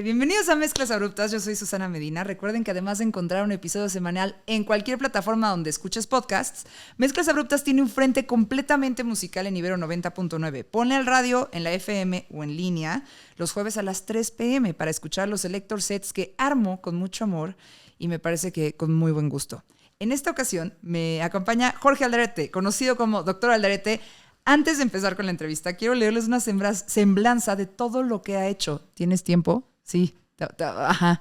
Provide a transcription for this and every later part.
Bienvenidos a Mezclas Abruptas, yo soy Susana Medina. Recuerden que además de encontrar un episodio semanal en cualquier plataforma donde escuches podcasts, Mezclas Abruptas tiene un frente completamente musical en Ibero 90.9. Ponle al radio, en la FM o en línea los jueves a las 3 p.m. para escuchar los selector sets que armo con mucho amor y me parece que con muy buen gusto. En esta ocasión me acompaña Jorge Alderete, conocido como Dr. Alderete. Antes de empezar con la entrevista, quiero leerles una semblanza de todo lo que ha hecho. ¿Tienes tiempo? Sí. Ajá.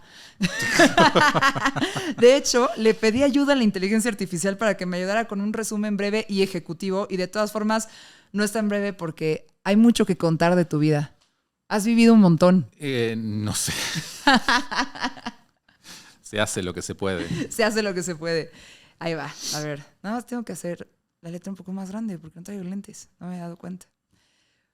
De hecho, le pedí ayuda a la inteligencia artificial para que me ayudara con un resumen breve y ejecutivo. Y de todas formas, no es tan breve porque hay mucho que contar de tu vida. Has vivido un montón. No sé. Se hace lo que se puede. Se hace lo que se puede. Ahí va. A ver, nada más tengo que hacer la letra un poco más grande porque no traigo lentes. No me he dado cuenta.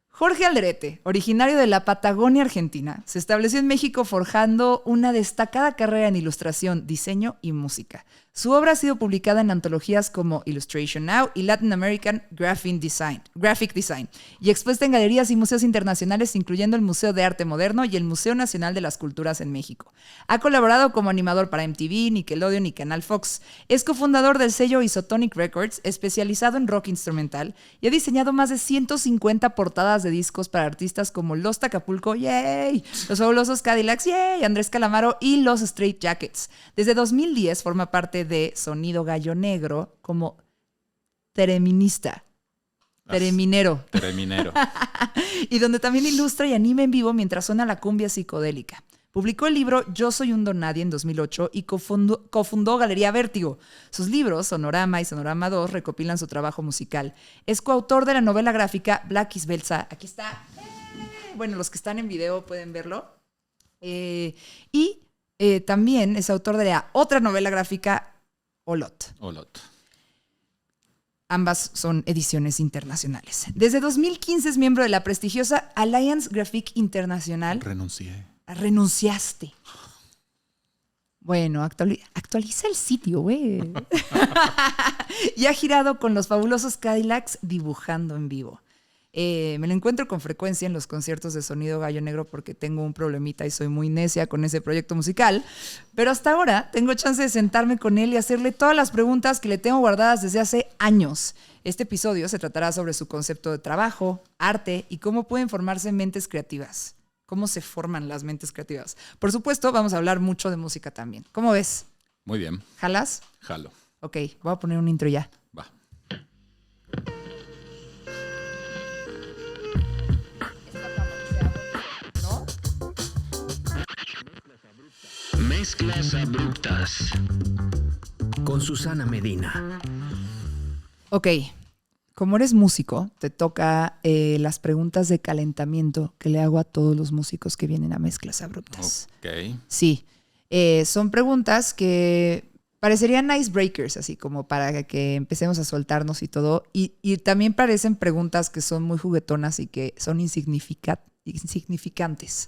Jorge Alderete, originario de la Patagonia Argentina, se estableció en México forjando una destacada carrera en ilustración, diseño y música. Su obra ha sido publicada en antologías como Illustration Now y Latin American Graphic Design y expuesta en galerías y museos internacionales, incluyendo el Museo de Arte Moderno y el Museo Nacional de las Culturas en México. Ha colaborado como animador para MTV, Nickelodeon y Canal Fox. Es cofundador del sello Isotonic Records, especializado en rock instrumental, y ha diseñado más de 150 portadas de discos para artistas como Los Acapulco, ¡yay!, Los Fabulosos Cadillacs, ¡yay!, Andrés Calamaro y Los Straight Jackets. Desde 2010 forma parte de Sonido Gallo Negro como tereminista. Tereminero. Y donde también ilustra y anima en vivo mientras suena la cumbia psicodélica. Publicó el libro Yo Soy un Don Nadie en 2008 y cofundó Galería Vértigo. Sus libros, Sonorama y Sonorama 2, recopilan su trabajo musical. Es coautor de la novela gráfica Black is Belsa. Aquí está. Bueno, los que están en video pueden verlo. También es autor de la otra novela gráfica, Olot. Ambas son ediciones internacionales. Desde 2015 es miembro de la prestigiosa Alliance Graphique Internacional. Renunciaste. Bueno, actualiza el sitio, güey. Y ha girado con Los Fabulosos Cadillacs dibujando en vivo. Me lo encuentro con frecuencia en los conciertos de Sonido Gallo Negro porque tengo un problemita y soy muy necia con ese proyecto musical. Pero hasta ahora tengo chance de sentarme con él y hacerle todas las preguntas que le tengo guardadas desde hace años. Este episodio se tratará sobre su concepto de trabajo, arte y cómo pueden formarse mentes creativas. Cómo se forman las mentes creativas. Por supuesto, vamos a hablar mucho de música también. ¿Cómo ves? Muy bien. ¿Jalas? Jalo. Ok, voy a poner un intro ya. Va. ¿No? Mezclas Abruptas con Susana Medina. Ok. Como eres músico, te toca las preguntas de calentamiento que le hago a todos los músicos que vienen a Mezclas Abruptas. Ok. Sí. Son preguntas que parecerían icebreakers, así como para que empecemos a soltarnos y todo. Y también parecen preguntas que son muy juguetonas y que son insignificantes.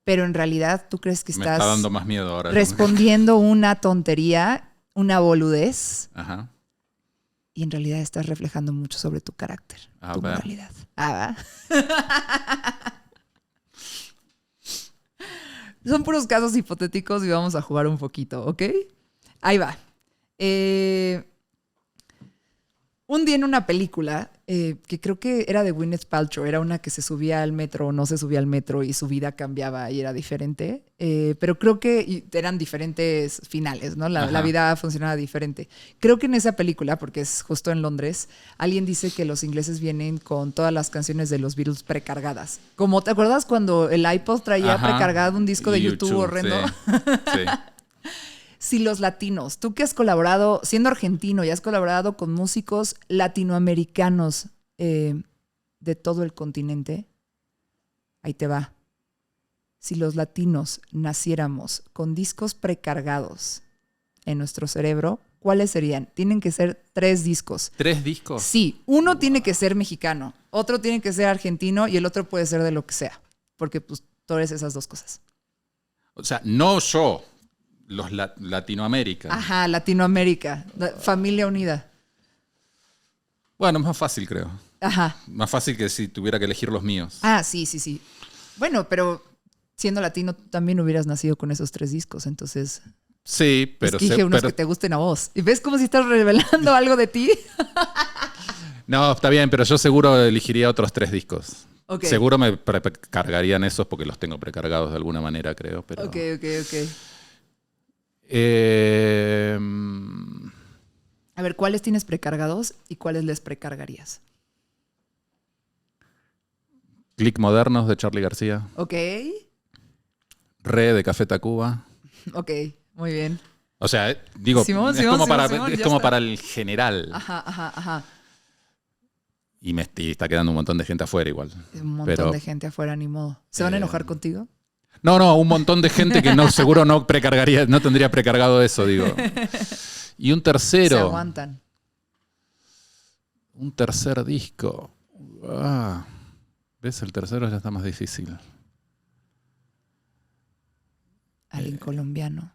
Pero en realidad tú crees que Me estás está dando más miedo ahora. respondiendo una tontería, una boludez. Ajá. Y en realidad estás reflejando mucho sobre tu carácter, tu moralidad. ¿Va? Son puros casos hipotéticos y vamos a jugar un poquito, ¿ok? Ahí va. Un día en una película, que creo que era de Gwyneth Paltrow, era una que se subía al metro o no se subía al metro y su vida cambiaba y era diferente. Pero creo que eran diferentes finales, ¿no? La vida funcionaba diferente. Creo que en esa película, porque es justo en Londres, alguien dice que los ingleses vienen con todas las canciones de los Beatles precargadas. Como, ¿te acuerdas cuando el iPod traía precargado un disco de YouTube horrendo? Sí. Si los latinos, tú que has colaborado, siendo argentino y has colaborado con músicos latinoamericanos de todo el continente, ahí te va. Si los latinos naciéramos con discos precargados en nuestro cerebro, ¿cuáles serían? Tienen que ser 3 discos. ¿3 discos? Sí, uno tiene que ser mexicano, otro tiene que ser argentino y el otro puede ser de lo que sea, porque pues tú eres esas 2 cosas. O sea, no yo. Los Latinoamérica. Ajá, Latinoamérica. Familia unida. Bueno, es más fácil, creo. Ajá. Más fácil que si tuviera que elegir los míos. Ah, sí, sí, sí. Bueno, pero siendo latino tú también hubieras nacido con esos 3 discos, entonces Sí, pero... escoge unos que te gusten a vos. ¿Y ves cómo si estás revelando algo de ti? No, está bien, pero yo seguro elegiría otros 3 discos. Ok. Seguro me precargarían esos porque los tengo precargados de alguna manera, creo. Pero... Ok. A ver, ¿cuáles tienes precargados y cuáles les precargarías? Click Modernos de Charly García. Ok, Re de Café Tacuba. ok, muy bien. O sea, digo, Simón, es como ya está. para el general. Ajá. Y está quedando un montón de gente afuera igual. Un montón Pero- de gente afuera, ni modo. ¿Se van a enojar contigo? No, un montón de gente que no seguro no precargaría, no tendría precargado eso, digo. Y un Se tercero. aguantan. Un tercer disco. Ah, ¿ves? El tercero ya está más difícil. Alguien colombiano.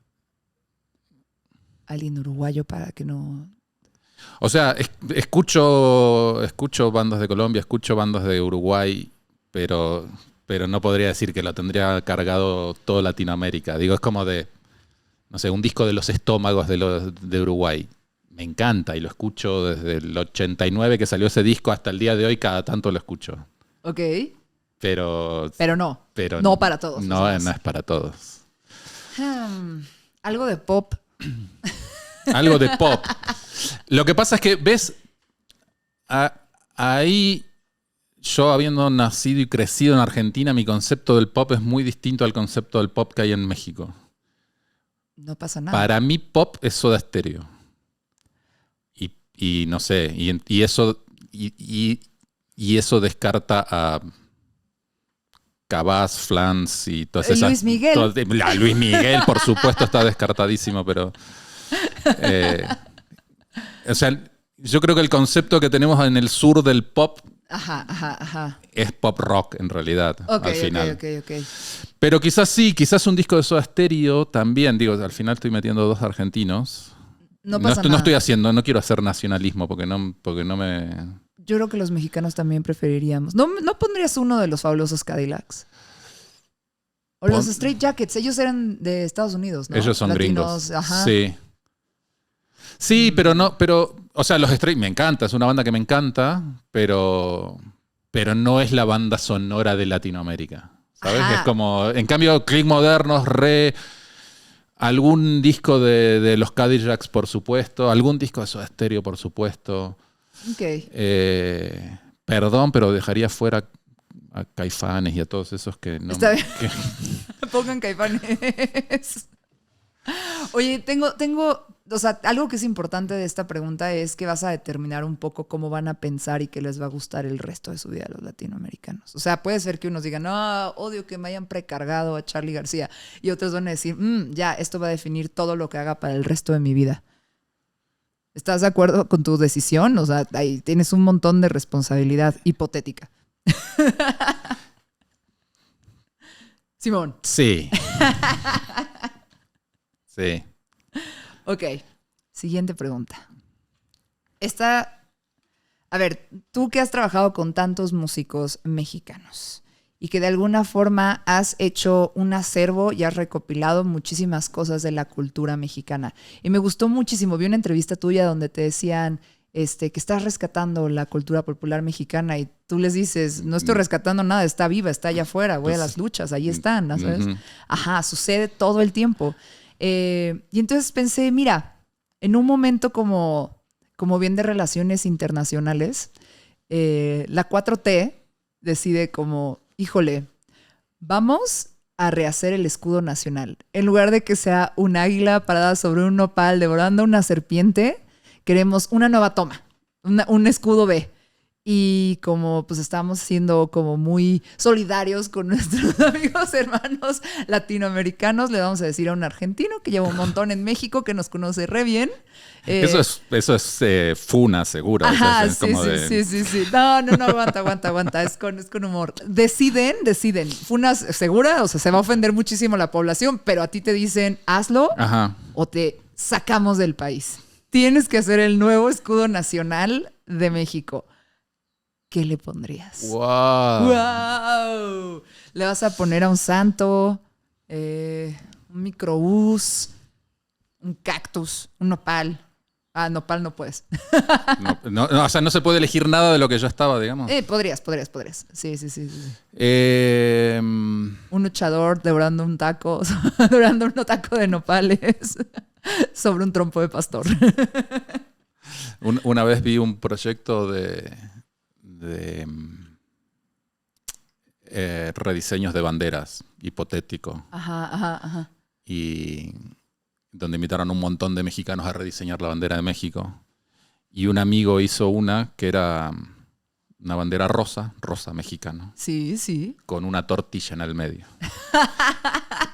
Alguien uruguayo para que no... O sea, escucho bandas de Colombia, escucho bandas de Uruguay, pero no podría decir que lo tendría cargado todo Latinoamérica. Digo, es como de, no sé, un disco de Los Estómagos de Uruguay. Me encanta y lo escucho desde el 89 que salió ese disco hasta el día de hoy, cada tanto lo escucho. Ok, Pero no. pero No para todos. No, o sea, no es para todos. algo de pop. Algo de pop. Lo que pasa es que, ¿ves? Ahí, yo habiendo nacido y crecido en Argentina, mi concepto del pop es muy distinto al concepto del pop que hay en México. No pasa nada. Para mí, pop es Soda Stereo. Y no sé, y eso descarta a Cabás, Flans y todas esas... Luis Miguel. Luis Miguel, por supuesto, está descartadísimo, pero... o sea, yo creo que el concepto que tenemos en el sur del pop Ajá. es pop rock, en realidad, Ok, al final. ok. Pero quizás un disco de Soda Stereo también, digo, al final estoy metiendo 2 argentinos. No pasa nada. No quiero hacer nacionalismo porque no me... Yo creo que los mexicanos también preferiríamos. ¿No pondrías uno de los fabulosos Cadillacs? O los Straight Jackets. Ellos eran de Estados Unidos, ¿no? Ellos son Latinos, gringos. Ajá. Sí, pero o sea, los Straight me encanta, es una banda que me encanta, pero no es la banda sonora de Latinoamérica, ¿sabes? Ajá. Es como, en cambio, Click Modernos, algún disco de los Cadillacs, por supuesto, algún disco de Soda Stereo, por supuesto. Ok. Perdón, pero dejaría fuera a Caifanes y a todos esos que no... Está bien. que- Pongan Caifanes. Oye, o sea, algo que es importante de esta pregunta es que vas a determinar un poco cómo van a pensar y qué les va a gustar el resto de su vida a los latinoamericanos. O sea, puede ser que unos digan, no, odio que me hayan precargado a Charly García. Y otros van a decir, ya, esto va a definir todo lo que haga para el resto de mi vida. ¿Estás de acuerdo con tu decisión? O sea, ahí tienes un montón de responsabilidad hipotética. Simón. Sí. Sí. Ok, siguiente pregunta. A ver, tú que has trabajado con tantos músicos mexicanos y que de alguna forma has hecho un acervo y has recopilado muchísimas cosas de la cultura mexicana. Y me gustó muchísimo, vi una entrevista tuya donde te decían que estás rescatando la cultura popular mexicana y tú les dices, no estoy rescatando nada, está viva, está allá afuera, voy a las luchas, ahí están, ¿no sabes? Ujú. Ajá, sucede todo el tiempo. Y entonces pensé, mira, en un momento como bien de relaciones internacionales, la 4T decide como, híjole, vamos a rehacer el escudo nacional. En lugar de que sea un águila parada sobre un nopal devorando una serpiente, queremos una nueva toma, un escudo B. Y como pues estamos siendo como muy solidarios con nuestros amigos hermanos latinoamericanos, le vamos a decir a un argentino que lleva un montón en México, que nos conoce re bien. Eso es funa, seguro. Ajá, Eso es como de- sí. No, aguanta. Es con humor. Deciden. Funa segura, o sea, se va a ofender muchísimo la población, pero a ti te dicen, hazlo Ajá. o te sacamos del país. Tienes que hacer el nuevo escudo nacional de México, ¿qué le pondrías? ¡Wow! ¡Wow! Le vas a poner a un santo, un microbús, un cactus, un nopal. Ah, nopal no puedes. O sea, no se puede elegir nada de lo que yo estaba, digamos. Podrías. Sí. Em, Un luchador devorando un taco, devorando un taco de nopales sobre un trompo de pastor. Una vez vi un proyecto de rediseños de banderas, hipotético, Ajá. y donde invitaron a un montón de mexicanos a rediseñar la bandera de México. Y un amigo hizo una que era una bandera rosa mexicana, Sí. con una tortilla en el medio.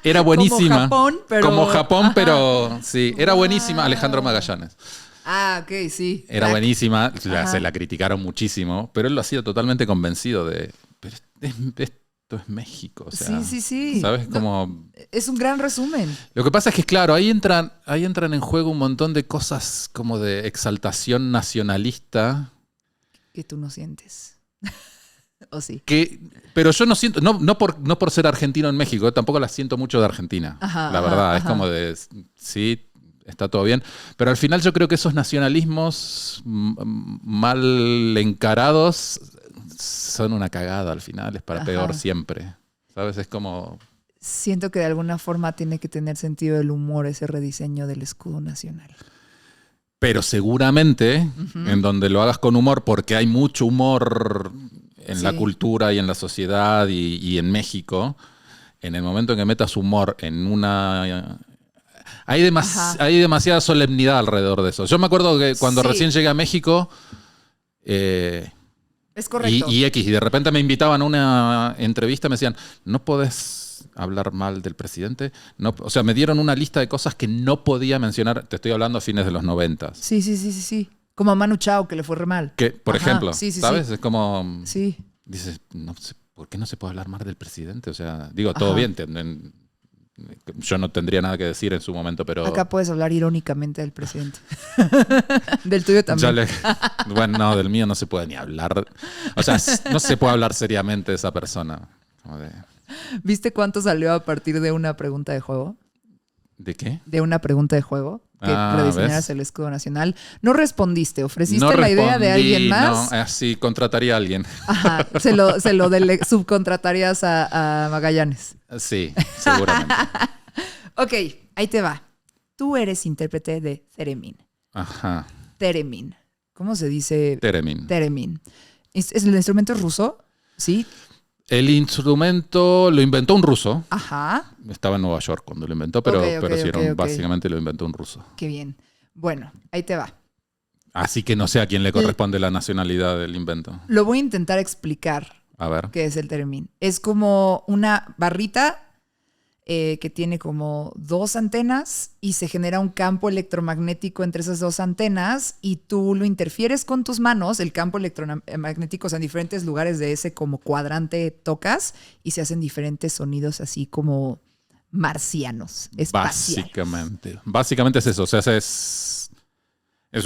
Era buenísima. Como Japón, Ajá. pero sí, era buenísima. Wow. Alejandro Magallanes. Ah, ok, sí. Era buenísima, Ajá. se la criticaron muchísimo, pero él lo hacía totalmente convencido de, pero esto es México, o sea, Sí. ¿sabes? No, Como... es un gran resumen. Lo que pasa es que, claro, ahí entran en juego un montón de cosas como de exaltación nacionalista. Que tú no sientes. ¿O sí? Pero yo no siento, no por ser argentino en México, tampoco la siento mucho de Argentina, la verdad, es como de, sí, está todo bien, pero al final yo creo que esos nacionalismos mal encarados son una cagada al final, es para peor siempre, ¿sabes? Es como... Siento que de alguna forma tiene que tener sentido del humor ese rediseño del escudo nacional. Pero seguramente, en donde lo hagas con humor, porque hay mucho humor en la cultura y en la sociedad y en México, en el momento en que metas humor en una... Hay demasiada solemnidad alrededor de eso. Yo me acuerdo que cuando recién llegué a México... es correcto. Y de repente me invitaban a una entrevista, me decían, no podés hablar mal del presidente. No, o sea, me dieron una lista de cosas que no podía mencionar. Te estoy hablando a fines de los 90. Sí. Como a Manu Chao, que le fue re mal. Que, por ejemplo, sí, ¿sabes? Es como... Sí. Dices, no sé, ¿por qué no se puede hablar mal del presidente? O sea, digo, todo bien. Yo no tendría nada que decir en su momento, pero... Acá puedes hablar irónicamente del presidente. Del tuyo también. Bueno, no, del mío no se puede ni hablar. O sea, no se puede hablar seriamente de esa persona. Como de... ¿Viste cuánto salió a partir de una pregunta de juego? ¿De qué? De una pregunta de juego. Que rediseñaras el escudo nacional. No respondiste. ¿Ofreciste No la idea de alguien más? No, sí, contrataría a alguien. Ajá. Se lo subcontratarías a Magallanes. Sí, seguramente. Ok, ahí te va. Tú eres intérprete de Theremin. Ajá. Theremin. ¿Cómo se dice? Theremin. Theremin. ¿El instrumento es ruso? Sí. El instrumento lo inventó un ruso. Ajá. Estaba en Nueva York cuando lo inventó, pero básicamente lo inventó un ruso. Qué bien. Bueno, ahí te va. Así que no sé a quién le corresponde la nacionalidad del invento. Lo voy a intentar explicar. A ver. ¿Qué es el Theremin? Es como una barrita que tiene como dos antenas y se genera un campo electromagnético entre esas dos antenas y tú lo interfieres con tus manos, el campo electromagnético, o sea, en diferentes lugares de ese como cuadrante tocas y se hacen diferentes sonidos así como marcianos, espaciales. Básicamente es eso, o sea, es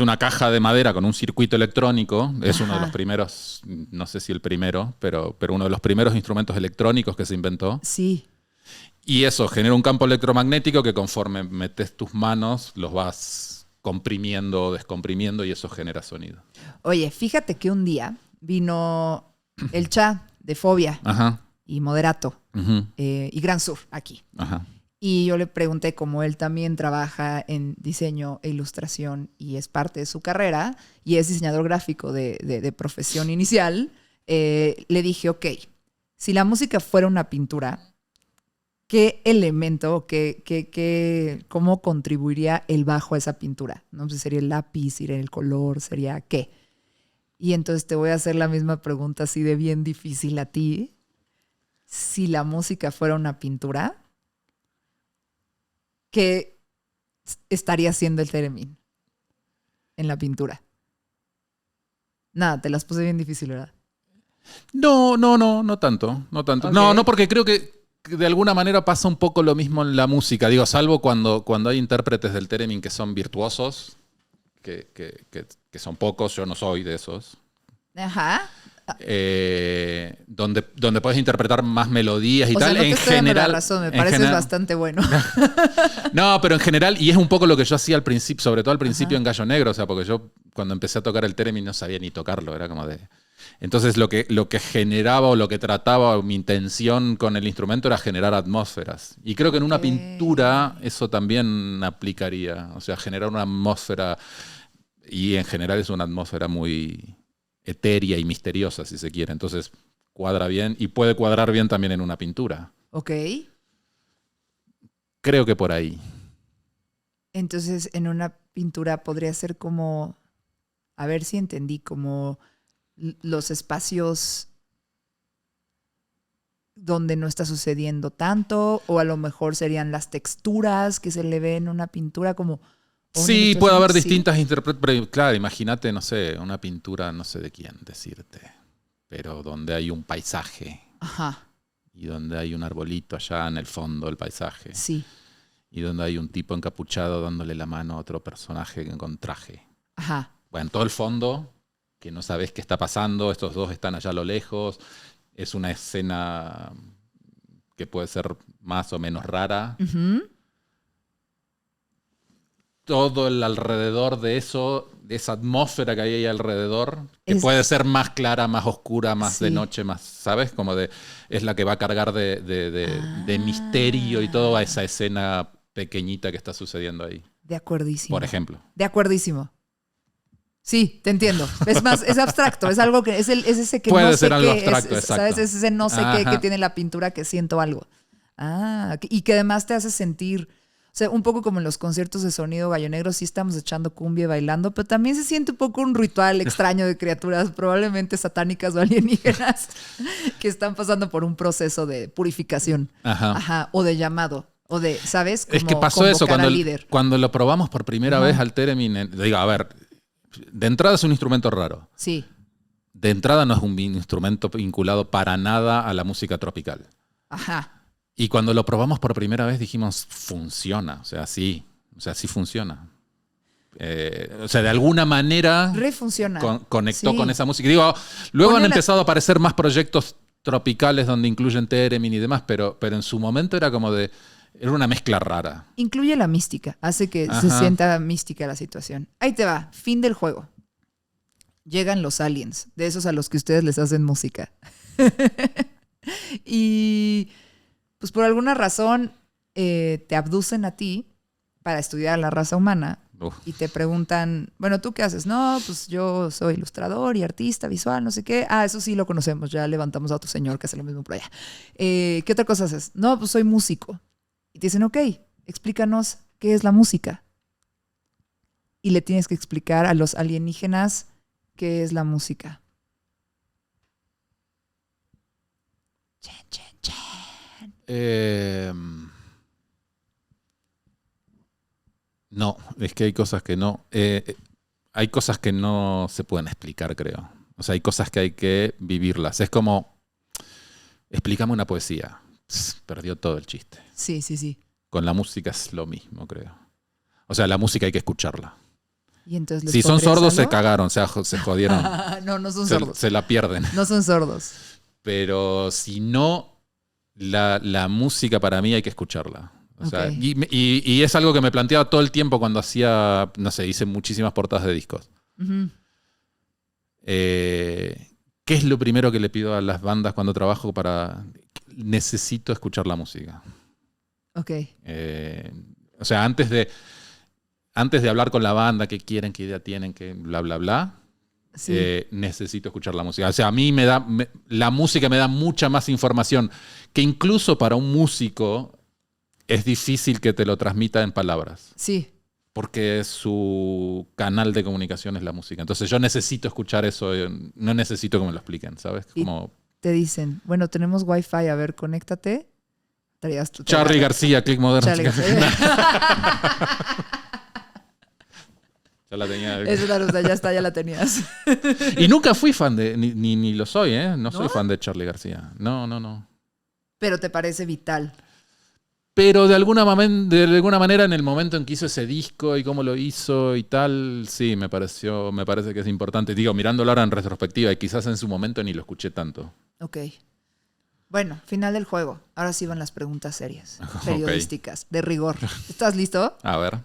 una caja de madera con un circuito electrónico, es uno de los primeros, no sé si el primero, pero uno de los primeros instrumentos electrónicos que se inventó. Sí. Y eso genera un campo electromagnético que conforme metes tus manos los vas comprimiendo o descomprimiendo y eso genera sonido. Oye, fíjate que un día vino el Cha de Fobia y Moderato y Gran Sur aquí. Ajá. Y yo le pregunté, como él también trabaja en diseño e ilustración y es parte de su carrera y es diseñador gráfico de profesión inicial, le dije, ok, si la música fuera una pintura, ¿qué elemento, cómo contribuiría el bajo a esa pintura? ¿No? Pues sería el lápiz, sería el color, sería qué. Y entonces te voy a hacer la misma pregunta así de bien difícil a ti. Si la música fuera una pintura, ¿qué estaría haciendo el Theremin en la pintura? Nada, te las puse bien difícil, ¿verdad? No tanto. Okay. No, porque creo que de alguna manera pasa un poco lo mismo en la música. Digo, salvo cuando hay intérpretes del Theremin que son virtuosos, que que son pocos, yo no soy de esos, Ajá. donde puedes interpretar más melodías y O tal. sea, no te En estoy dando la general, razón, me en pareces general- bastante bueno. No, pero en general, y es un poco lo que yo hacía al principio, sobre todo al principio Ajá. en Gallo Negro, o sea, porque yo cuando empecé a tocar el theremin no sabía ni tocarlo, era como de... Entonces lo que generaba o lo que trataba, o mi intención con el instrumento era generar atmósferas. Y creo que en una Ok. pintura eso también aplicaría, o sea, generar una atmósfera, y en general es una atmósfera muy etérea y misteriosa, si se quiere. Entonces cuadra bien y puede cuadrar bien también en una pintura. Ok. Creo que por ahí. Entonces, en una pintura podría ser como, a ver si entendí, como los espacios donde no está sucediendo tanto, o a lo mejor serían las texturas que se le ve en una pintura como... o una Sí, ilustración, puede haber sí. distintas interpretaciones. Claro, imagínate, no sé, una pintura, no sé de quién decirte, pero donde hay un paisaje Ajá, y donde hay un arbolito allá en el fondo del paisaje sí, y donde hay un tipo encapuchado dándole la mano a otro personaje con traje. ajá. Bueno, todo el fondo, que no sabes qué está pasando, estos dos están allá a lo lejos, es una escena que puede ser más o menos rara. Ujú. Todo el alrededor de eso, de esa atmósfera que hay ahí alrededor, que Es- puede ser más clara, más oscura, más de Sí. noche, más, ¿sabes? Como de, es la que va a cargar de Ah. misterio y todo a esa escena pequeñita que está sucediendo ahí, De acuerdísimo. por ejemplo. De acuerdísimo. Sí, te entiendo. Es más, es abstracto, es algo que es ese que Puede no sé ser algo qué abstracto, es, exacto. ¿sabes? Es ese no sé qué Ajá. que tiene la pintura que siento algo. Ah, y que además te hace sentir, o sea, un poco como en los conciertos de sonido Gallo Negro, sí estamos echando cumbia y bailando, pero también se siente un poco un ritual extraño de criaturas, probablemente satánicas o alienígenas, que están pasando por un proceso de purificación. Ajá. Ajá, o de llamado, o de, ¿sabes? Es que Como pasó eso convocar cuando, al líder. cuando lo probamos por primera Ajá. vez al theremin. Digo, a ver, de entrada es un instrumento raro. Sí, De entrada no es un instrumento vinculado para nada a la música tropical. ajá. Y cuando lo probamos por primera vez dijimos, funciona, sí funciona. O sea, de alguna manera Refunciona. conectó Sí. con esa música. Digo, luego Pone han una- empezado a aparecer más proyectos tropicales donde incluyen theremin y demás, pero en su momento era como de, era una mezcla rara. Incluye la mística, hace que se Ajá. sienta mística la situación. Ahí te va, fin del juego. Llegan los aliens, de esos a los que ustedes les hacen música. Y pues por alguna razón te abducen a ti para estudiar a la raza humana Uf. y te preguntan, bueno, ¿tú qué haces? No, pues yo soy ilustrador y artista visual, no sé qué. Ah, eso sí lo conocemos, ya levantamos a otro señor que hace lo mismo por allá. ¿Qué otra cosa haces? No, pues soy músico. Y te dicen, ok, explícanos qué es la música. Y le tienes que explicar a los alienígenas qué es la música. Chen, chen, chen. No, es que hay cosas que no. Hay cosas que no se pueden explicar, creo. O sea, hay cosas que hay que vivirlas. Es como, explícame una poesía. Pss, perdió todo el chiste. Sí, sí, sí. Con la música es lo mismo, creo. O sea, la música hay que escucharla. Y entonces ¿les Si son pondrías sordos, se algo? cagaron, se jodieron. No, no son sordos. Se la pierden. No son sordos. Pero si no, la música para mí hay que escucharla. O sea, Ok. y es algo que me planteaba todo el tiempo cuando hacía, no sé, hice muchísimas portadas de discos. Ujú. ¿Qué es lo primero que le pido a las bandas cuando trabajo para... Necesito escuchar la música. Ok. O sea, antes de hablar con la banda, qué quieren, qué idea tienen, qué bla, bla, bla, Sí. necesito escuchar la música. O sea, a mí la música me da mucha más información que incluso para un músico es difícil que te lo transmita en palabras. Sí. Porque su canal de comunicación es la música. Entonces yo necesito escuchar eso, no necesito que me lo expliquen, ¿sabes? Y- Como Te dicen, bueno, tenemos Wi-Fi, a ver, conéctate. Traías tu Charly García, Click Moderno. Charly Ya la tenía. Eso ya está, ya la tenías. Y nunca fui fan de, ni lo soy, ¿eh? No soy ¿No? fan de Charly García. No. Pero te parece vital. Pero de alguna manera en el momento en que hizo ese disco y cómo lo hizo y tal, sí, me parece que es importante. Digo, mirándolo ahora en retrospectiva y quizás en su momento ni lo escuché tanto. Ok. Bueno, final del juego. Ahora sí van las preguntas serias, periodísticas, de rigor. ¿Estás listo? A ver.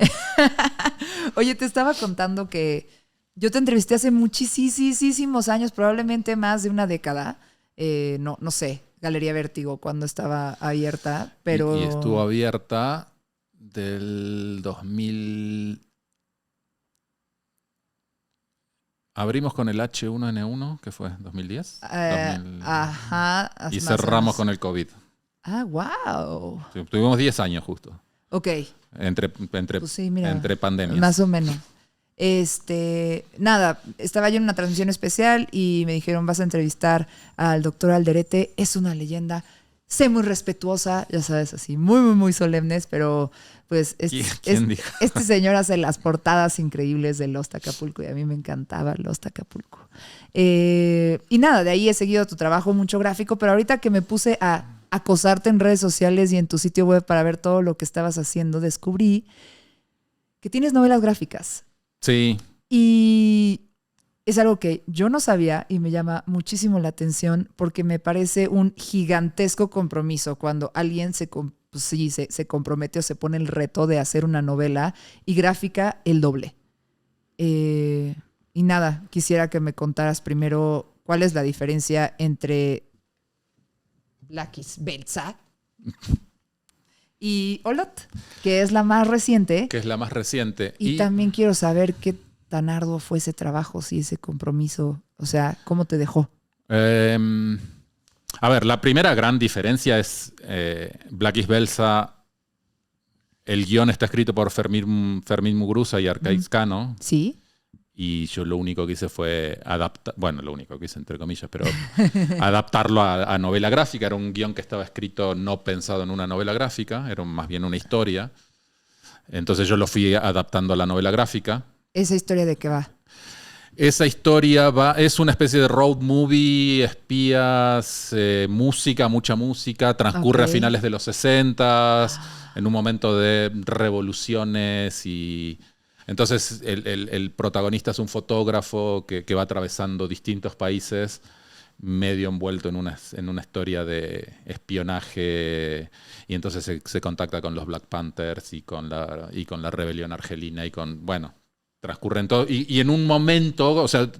Oye, te estaba contando que yo te entrevisté hace muchísimos años, probablemente más de una década. No sé, Galería Vértigo, cuando estaba abierta, pero... Y estuvo abierta del 2000... Abrimos con el H1N1, ¿qué fue? ¿2010? Ajá. Y cerramos con el COVID. Ah, wow. Tuvimos 10 años justo. Ok. Pues sí, mira, entre pandemias. Más o menos. Nada, estaba yo en una transmisión especial y me dijeron, vas a entrevistar al doctor Alderete, es una leyenda, sé muy respetuosa, ya sabes, así, muy solemnes, pero pues ¿Quién dijo? este señor hace las portadas increíbles de Lost Acapulco y a mí me encantaba Lost Acapulco. Y nada, de ahí he seguido tu trabajo mucho gráfico, pero ahorita que me puse a acosarte en redes sociales y en tu sitio web para ver todo lo que estabas haciendo, descubrí que tienes novelas gráficas. Sí. Y es algo que yo no sabía y me llama muchísimo la atención porque me parece un gigantesco compromiso cuando alguien se compromete o se pone el reto de hacer una novela y gráfica el doble. Y nada, quisiera que me contaras primero cuál es la diferencia entre Blackis Belza y Olot, que es la más reciente. Que es la más reciente. Y también quiero saber qué tan arduo fue ese trabajo, si ese compromiso, o sea, ¿cómo te dejó? A ver, la primera gran diferencia es Blackis Belza, el guión está escrito por Fermín Muguruza y Arcaiz Cano. Sí. Y yo lo único que hice fue adaptar, bueno, lo único que hice entre comillas, pero adaptarlo a novela gráfica. Era un guión que estaba escrito no pensado en una novela gráfica, era más bien una historia. Entonces yo lo fui adaptando a la novela gráfica. ¿Esa historia de qué va? Esa historia es una especie de road movie, espías, música, mucha música, transcurre a finales de los 60, en un momento de revoluciones y... Entonces el protagonista es un fotógrafo que va atravesando distintos países, medio envuelto en una historia de espionaje, y entonces se contacta con los Black Panthers y con la rebelión argelina y bueno, transcurren todo. Y en un momento, o sea,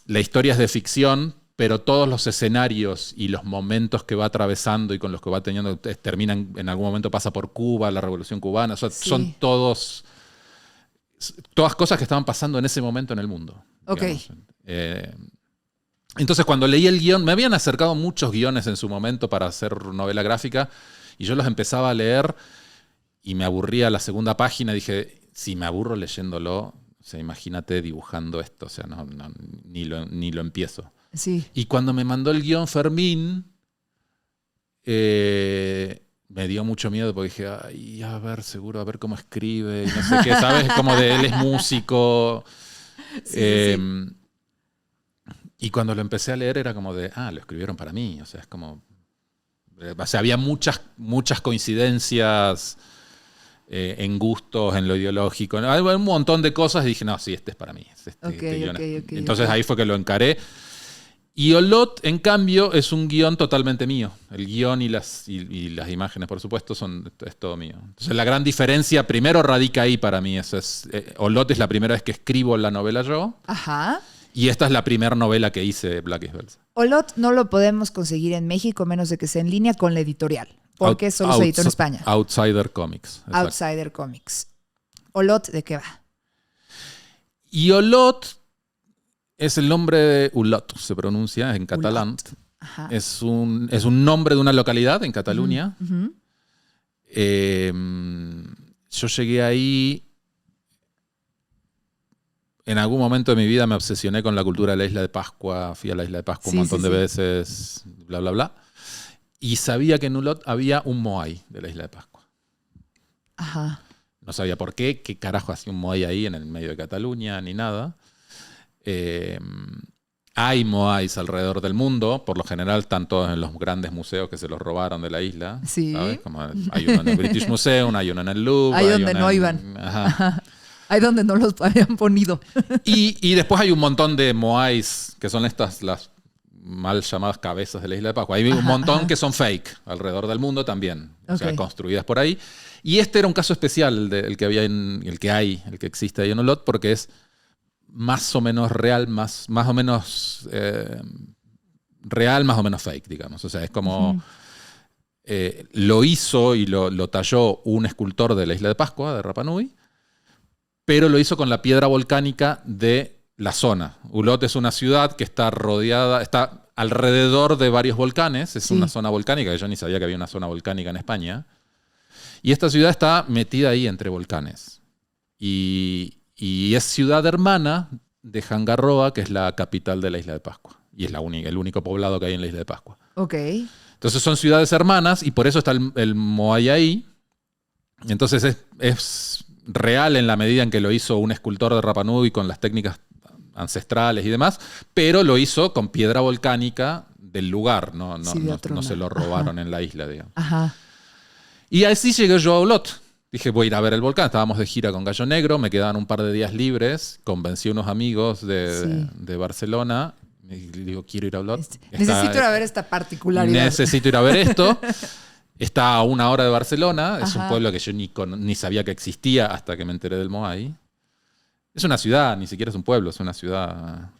la historia es de ficción, pero todos los escenarios y los momentos que va atravesando y con los que va teniendo, terminan, en algún momento pasa por Cuba, la Revolución Cubana, o sea, son todas cosas que estaban pasando en ese momento en el mundo. Ok. Entonces, cuando leí el guión, me habían acercado muchos guiones en su momento para hacer novela gráfica y yo los empezaba a leer y me aburría la segunda página. Dije, si me aburro leyéndolo, o sea, imagínate dibujando esto, o sea, ni lo empiezo. Sí. Y cuando me mandó el guión Fermín, me dio mucho miedo porque dije, ay, a ver cómo escribe, y no sé qué, ¿sabes? Como de él es músico. Sí. Y cuando lo empecé a leer era como de, lo escribieron para mí. O sea, es como... O sea, había muchas coincidencias en gustos, en lo ideológico. Un montón de cosas y dije, no, sí, este es para mí. Entonces ahí fue que lo encaré. Y Olot, en cambio, es un guión totalmente mío. El guión y las imágenes, por supuesto, es todo mío. Entonces la gran diferencia primero radica ahí para mí. Olot es la primera vez que escribo la novela yo. Ajá. Y esta es la primera novela que hice, Blackis Belza. Olot no lo podemos conseguir en México, menos de que sea en línea con la editorial. Porque solo se editó en España. Outsider Comics. Exacto. Outsider Comics. Olot, ¿de qué va? Y Olot es el nombre de Olot, se pronuncia en catalán. Es un nombre de una localidad en Cataluña. Uh-huh. Yo llegué ahí... En algún momento de mi vida me obsesioné con la cultura de la Isla de Pascua. Fui a la Isla de Pascua un montón de veces, bla, bla, bla. Y sabía que en Olot había un Moai de la Isla de Pascua. Ajá. No sabía por qué carajo hacía un Moai ahí en el medio de Cataluña, ni nada. Hay moais alrededor del mundo, por lo general están todos en los grandes museos que se los robaron de la isla. Sí. ¿Sabes? Como hay uno en el British Museum, hay uno en el Louvre. Hay donde no iban. Ajá. Hay donde no los habían ponido. Y después hay un montón de moais, que son las mal llamadas cabezas de la isla de Pascua. Hay un montón que son fake alrededor del mundo también, o sea, construidas por ahí. Y este era un caso especial, el que existe ahí en Olot, porque es más o menos real, más o menos real, más o menos fake, digamos. O sea, es como lo hizo y lo talló un escultor de la isla de Pascua, de Rapa Nui, pero lo hizo con la piedra volcánica de la zona. Olot es una ciudad que está rodeada, está alrededor de varios volcanes, es una zona volcánica, que yo ni sabía que había una zona volcánica en España. Y esta ciudad está metida ahí entre volcanes. Y es ciudad hermana de Hangaroa, que es la capital de la isla de Pascua. Y es el único poblado que hay en la isla de Pascua. Ok. Entonces son ciudades hermanas y por eso está el moai ahí. Entonces es real en la medida en que lo hizo un escultor de Rapa Nui con las técnicas ancestrales y demás, pero lo hizo con piedra volcánica del lugar, no se lo robaron en la isla, digamos. Ajá. Y así llegué yo a Olot. Dije, voy a ir a ver el volcán. Estábamos de gira con Gallo Negro, me quedaban un par de días libres, convencí a unos amigos de Barcelona, y digo, quiero ir a Olot. Necesito ir a ver esta particularidad. Necesito ir a ver esto. Está a 1 hora de Barcelona, es un pueblo que yo ni sabía que existía hasta que me enteré del Moai. Es una ciudad, ni siquiera es un pueblo, es una ciudad.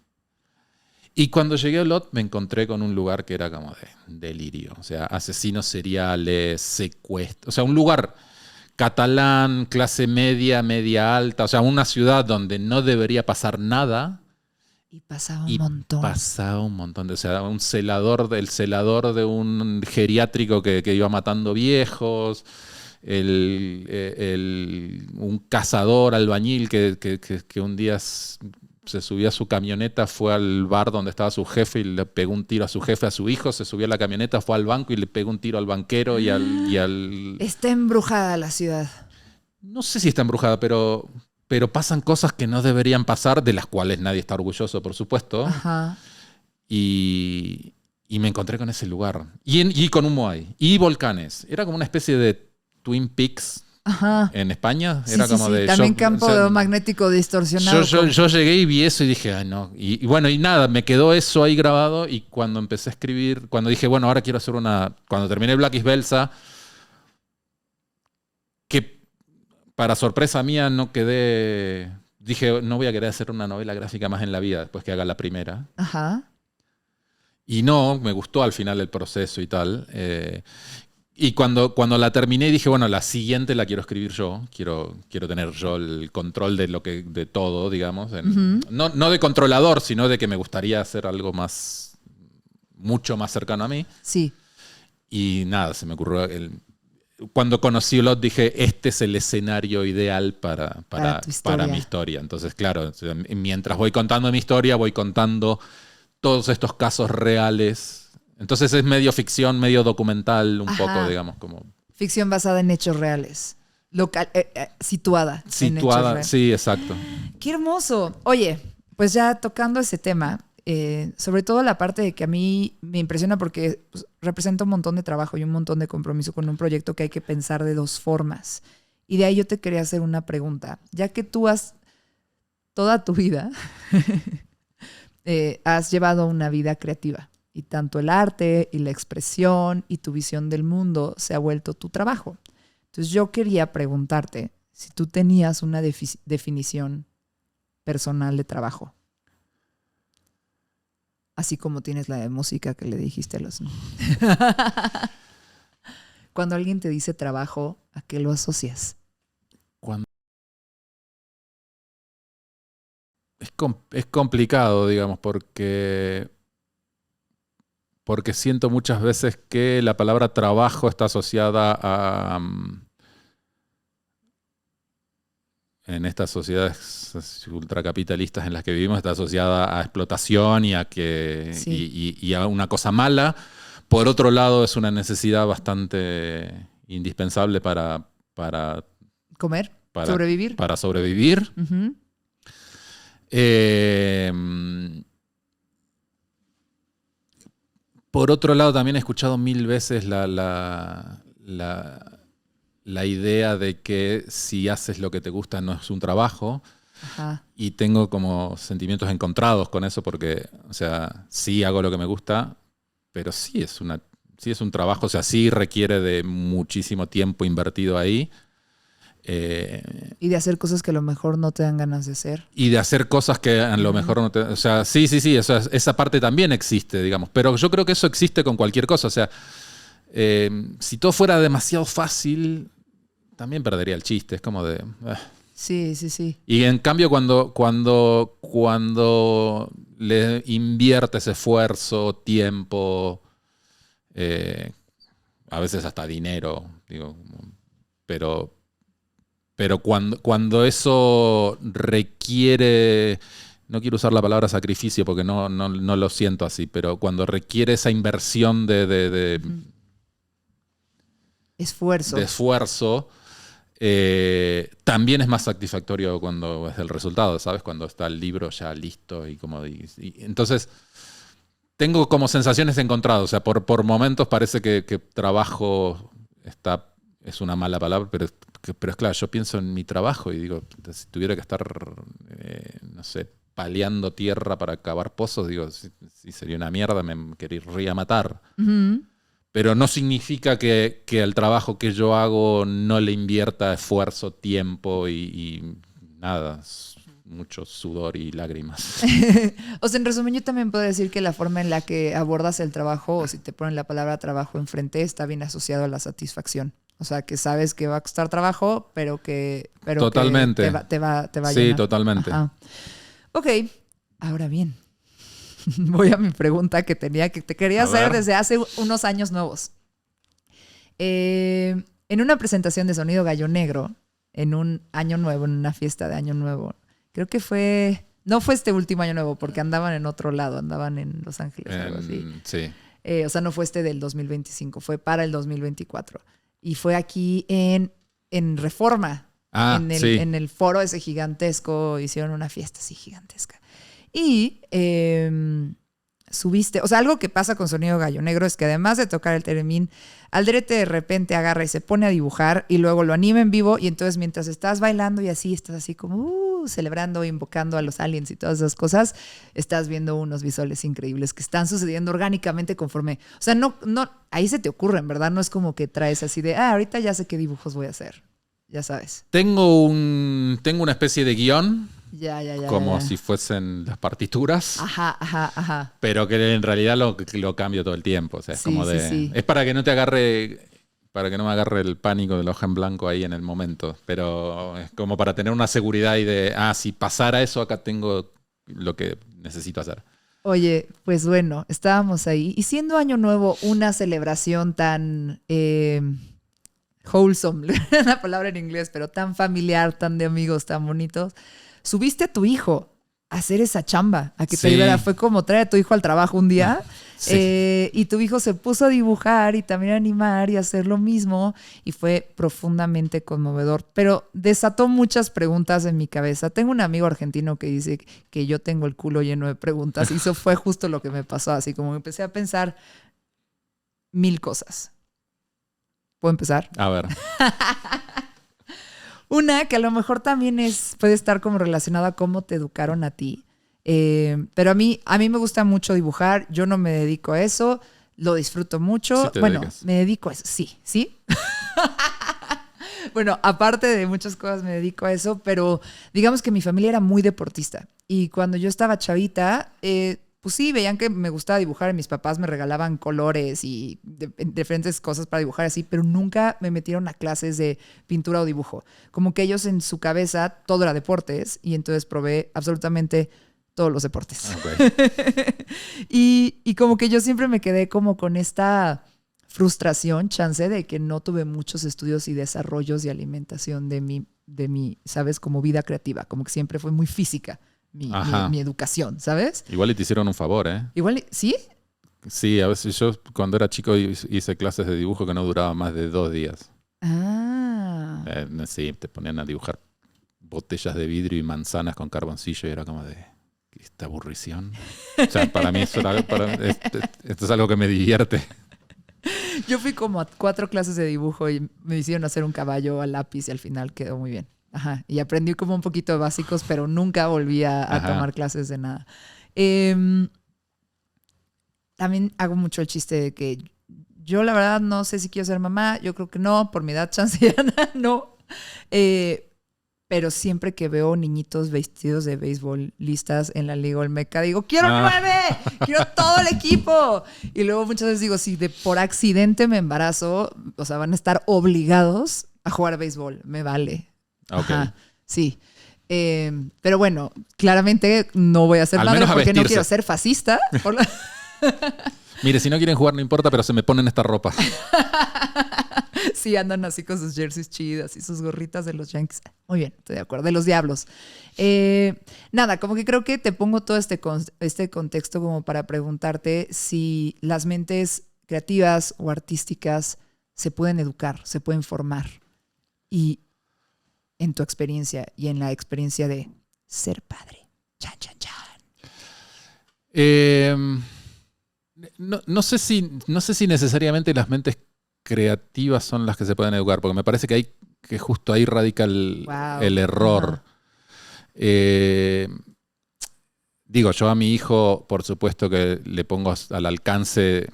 Y cuando llegué a Olot me encontré con un lugar que era como de delirio. O sea, asesinos seriales, secuestros. O sea, un lugar catalán, clase media, media alta. O sea, una ciudad donde no debería pasar nada. Y pasaba un montón. Pasaba un montón. O sea, el celador de un geriátrico que iba matando viejos. Un cazador albañil que un día se subió a su camioneta, fue al bar donde estaba su jefe y le pegó un tiro a su jefe, a su hijo, se subió a la camioneta, fue al banco y le pegó un tiro al banquero y al... Está embrujada la ciudad. No sé si está embrujada, pero pasan cosas que no deberían pasar, de las cuales nadie está orgulloso, por supuesto. Ajá. Y me encontré con ese lugar. Y con un moai. Y volcanes. Era como una especie de Twin Peaks. Ajá. En España. Sí, Era como de... También campo magnético distorsionado. Yo llegué y vi eso y dije, ay no. Y bueno, y nada, me quedó eso ahí grabado. Y cuando empecé a escribir, cuando dije, bueno, ahora quiero hacer cuando terminé Black is Belsa, que para sorpresa mía no quedé... Dije, no voy a querer hacer una novela gráfica más en la vida después que haga la primera. Ajá. Y no, me gustó al final el proceso y tal. Y cuando la terminé dije, bueno, la siguiente la quiero escribir yo. Quiero tener yo el control de todo, digamos. No de controlador, sino de que me gustaría hacer algo mucho más cercano a mí. Sí. Y nada, se me ocurrió... Cuando conocí Olot dije, este es el escenario ideal para mi historia. Entonces, claro, mientras voy contando mi historia, voy contando todos estos casos reales. Entonces es medio ficción, medio documental, un poco, digamos, como... Ficción basada en hechos reales. Situada en hechos reales. Sí, exacto. ¡Qué hermoso! Oye, pues ya tocando ese tema, sobre todo la parte de que a mí me impresiona porque pues, representa un montón de trabajo y un montón de compromiso con un proyecto que hay que pensar de 2 formas. Y de ahí yo te quería hacer una pregunta. Ya que tú toda tu vida, has llevado una vida creativa. Y tanto el arte y la expresión y tu visión del mundo se ha vuelto tu trabajo. Entonces yo quería preguntarte si tú tenías una definición personal de trabajo. Así como tienes la de música que le dijiste a los... Cuando alguien te dice trabajo, ¿a qué lo asocias? Es complicado, digamos, porque siento muchas veces que la palabra trabajo está asociada a... en estas sociedades ultracapitalistas en las que vivimos, está asociada a explotación y a una cosa mala. Por otro lado, es una necesidad bastante indispensable para comer, sobrevivir. Para sobrevivir. Uh-huh. por otro lado, también he escuchado 1000 veces la idea de que si haces lo que te gusta no es un trabajo. Ajá. Y tengo como sentimientos encontrados con eso porque, o sea, sí hago lo que me gusta, pero sí es un trabajo, o sea, sí requiere de muchísimo tiempo invertido ahí. Y de hacer cosas que a lo mejor no te dan ganas de hacer. Y de hacer cosas que a lo mejor no te... O sea, sí, esa parte también existe, digamos. Pero yo creo que eso existe con cualquier cosa. O sea, si todo fuera demasiado fácil, también perdería el chiste. Es como de... Sí, sí, sí. Y en cambio, cuando le inviertes esfuerzo, tiempo, a veces hasta dinero, digo, pero cuando eso requiere, no quiero usar la palabra sacrificio porque no lo siento así, pero cuando requiere esa inversión de esfuerzo, también es más satisfactorio cuando es el resultado, ¿sabes? Cuando está el libro ya listo y como... entonces, tengo como sensaciones encontradas. O sea, por momentos parece que trabajo es una mala palabra, pero es claro, yo pienso en mi trabajo y digo, si tuviera que estar, no sé, paleando tierra para cavar pozos, digo, si sería una mierda, me querría matar. Uh-huh. Pero no significa que el trabajo que yo hago no le invierta esfuerzo, tiempo y nada, mucho sudor y lágrimas. O sea, en resumen, yo también puedo decir que la forma en la que abordas el trabajo, o si te ponen la palabra trabajo enfrente, está bien asociado a la satisfacción. O sea, que sabes que va a costar trabajo, pero totalmente. Que te va a llenar. Sí, totalmente. Ajá. Ok, ahora bien. Voy a mi pregunta que te quería hacer desde hace unos años nuevos. En una presentación de Sonido Gallo Negro, en un año nuevo, en una fiesta de año nuevo, creo que no fue este último año nuevo, porque andaban en otro lado, andaban en Los Ángeles, algo así. Sí. O sea, no fue este del 2025, fue para el 2024. Y fue aquí en Reforma, en el foro ese gigantesco, hicieron una fiesta así gigantesca. Y subiste, o sea, algo que pasa con Sonido Gallo Negro es que además de tocar el teremín, Aldrete de repente agarra y se pone a dibujar y luego lo anima en vivo y entonces mientras estás bailando y así, estás así como celebrando, invocando a los aliens y todas esas cosas, estás viendo unos visuales increíbles que están sucediendo orgánicamente conforme, o sea, no, ahí se te ocurren, ¿verdad? No es como que traes así de, ahorita ya sé qué dibujos voy a hacer, ya sabes. Tengo una especie de guión. Ya. Como si fuesen las partituras. Ajá. Pero que en realidad lo cambio todo el tiempo. O sea, es Sí, como de. sí. Es para que no te agarre. Para que no me agarre el pánico de la hoja en blanco ahí en el momento. Pero es como para tener una seguridad y de. Si pasara eso, acá tengo lo que necesito hacer. Oye, pues bueno, estábamos ahí. Y siendo Año Nuevo una celebración tan wholesome, la palabra en inglés, pero tan familiar, tan de amigos, tan bonitos. Subiste a tu hijo a hacer esa chamba, a que te ayudara. Fue como traer a tu hijo al trabajo un día. Sí. Y tu hijo se puso a dibujar y también a animar y a hacer lo mismo. Y fue profundamente conmovedor. Pero desató muchas preguntas en mi cabeza. Tengo un amigo argentino que dice que yo tengo el culo lleno de preguntas. Y eso fue justo lo que me pasó. Así como empecé a pensar 1000 cosas. ¿Puedo empezar? A ver. Una que a lo mejor también puede estar como relacionada a cómo te educaron a ti. Pero a mí me gusta mucho dibujar. Yo no me dedico a eso. Lo disfruto mucho. Sí, bueno, dedicas. Me dedico a eso. Sí. Bueno, aparte de muchas cosas me dedico a eso, pero digamos que mi familia era muy deportista. Y cuando yo estaba chavita, pues sí, veían que me gustaba dibujar. Mis papás me regalaban colores y diferentes cosas para dibujar así, pero nunca me metieron a clases de pintura o dibujo. Como que ellos en su cabeza todo era deportes y entonces probé absolutamente todos los deportes. Okay. y como que yo siempre me quedé como con esta frustración, chance de que no tuve muchos estudios y desarrollos y alimentación de mi, ¿sabes? Como vida creativa. Como que siempre fue muy física. Mi educación, ¿sabes? Igual y te hicieron un favor, ¿eh? Igual, ¿sí? Sí, a veces yo cuando era chico hice clases de dibujo que no duraban más de 2 días. Sí, te ponían a dibujar botellas de vidrio y manzanas con carboncillo y era como de... esta aburrición. O sea, para mí esto es algo que me divierte. Yo fui como a 4 clases de dibujo y me hicieron hacer un caballo a lápiz y al final quedó muy bien. Ajá. Y aprendí como un poquito de básicos, pero nunca volví a tomar clases de nada. También hago mucho el chiste de que yo la verdad no sé si quiero ser mamá. Yo creo que no, por mi edad chance no. Pero siempre que veo niñitos vestidos de beisbolistas en la Liga Olmeca, digo, ¡quiero 9! ¡Quiero todo el equipo! Y luego muchas veces digo, si por accidente me embarazo, o sea, van a estar obligados a jugar béisbol. Me vale. Okay. Ajá, sí. Pero bueno, claramente no voy a ser madre porque no quiero ser fascista. Mire, si no quieren jugar no importa, pero se me ponen esta ropa. Sí, andan así con sus jerseys chidas y sus gorritas de los Yankees. Muy bien, estoy de acuerdo. De los Diablos. Nada, como que creo que te pongo todo este contexto como para preguntarte si las mentes creativas o artísticas se pueden educar, se pueden formar. Y en tu experiencia y en la experiencia de ser padre. Chan, chan, chan. No sé si necesariamente las mentes creativas son las que se pueden educar, porque me parece que justo ahí radica el error. Digo, yo a mi hijo, por supuesto que le pongo al alcance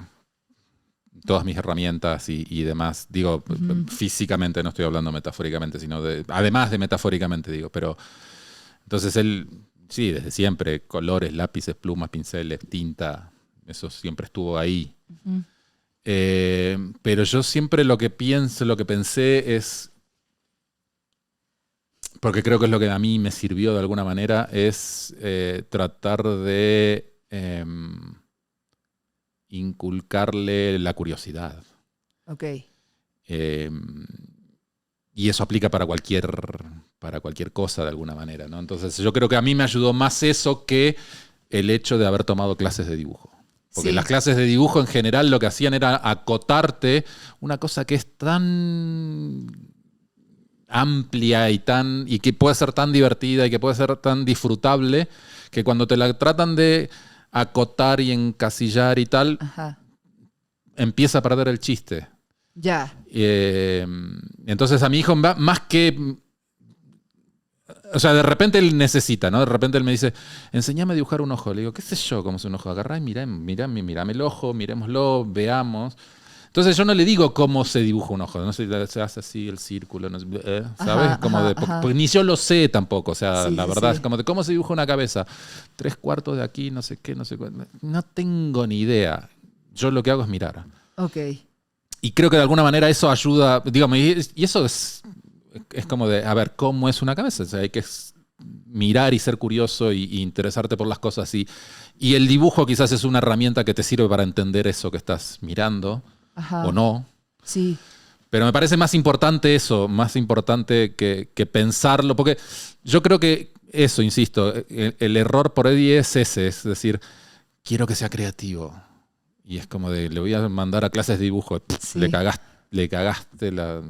todas mis herramientas y demás. Digo, físicamente, no estoy hablando metafóricamente, sino además de metafóricamente, digo. Pero entonces él, sí, desde siempre, colores, lápices, plumas, pinceles, tinta, eso siempre estuvo ahí. Pero yo siempre lo que pensé es, porque creo que es lo que a mí me sirvió de alguna manera, es tratar de inculcarle la curiosidad. Ok. Y eso aplica para cualquier cosa de alguna manera, ¿no? Entonces yo creo que a mí me ayudó más eso que el hecho de haber tomado clases de dibujo. Porque las clases de dibujo en general lo que hacían era acotarte una cosa que es tan amplia y que puede ser tan divertida y que puede ser tan disfrutable, que cuando te la tratan de acotar y encasillar y tal, empieza a perder el chiste. Ya. Entonces a mi hijo, más que... O sea, de repente él necesita, ¿no? De repente él me dice, enséñame a dibujar un ojo. Le digo, ¿qué sé yo cómo es un ojo? Agarrá y mirame el ojo, mirémoslo, veamos. Entonces yo no le digo cómo se dibuja un ojo. No sé, se hace así el círculo, no sé, ¿sabes? Porque ni yo lo sé tampoco. O sea, la verdad es como de cómo se dibuja una cabeza. 3/4 de aquí, no sé qué, no sé cuál. No tengo ni idea. Yo lo que hago es mirar. Ok. Y creo que de alguna manera eso ayuda, digamos, y eso es como de, a ver, ¿cómo es una cabeza? O sea, hay que mirar y ser curioso y interesarte por las cosas. Y el dibujo quizás es una herramienta que te sirve para entender eso que estás mirando, o no. Sí. Pero me parece más importante eso, más importante que pensarlo, porque yo creo que eso, insisto, el error por ahí es ese, es decir, quiero que sea creativo. Y es como de, le voy a mandar a clases de dibujo, le cagaste las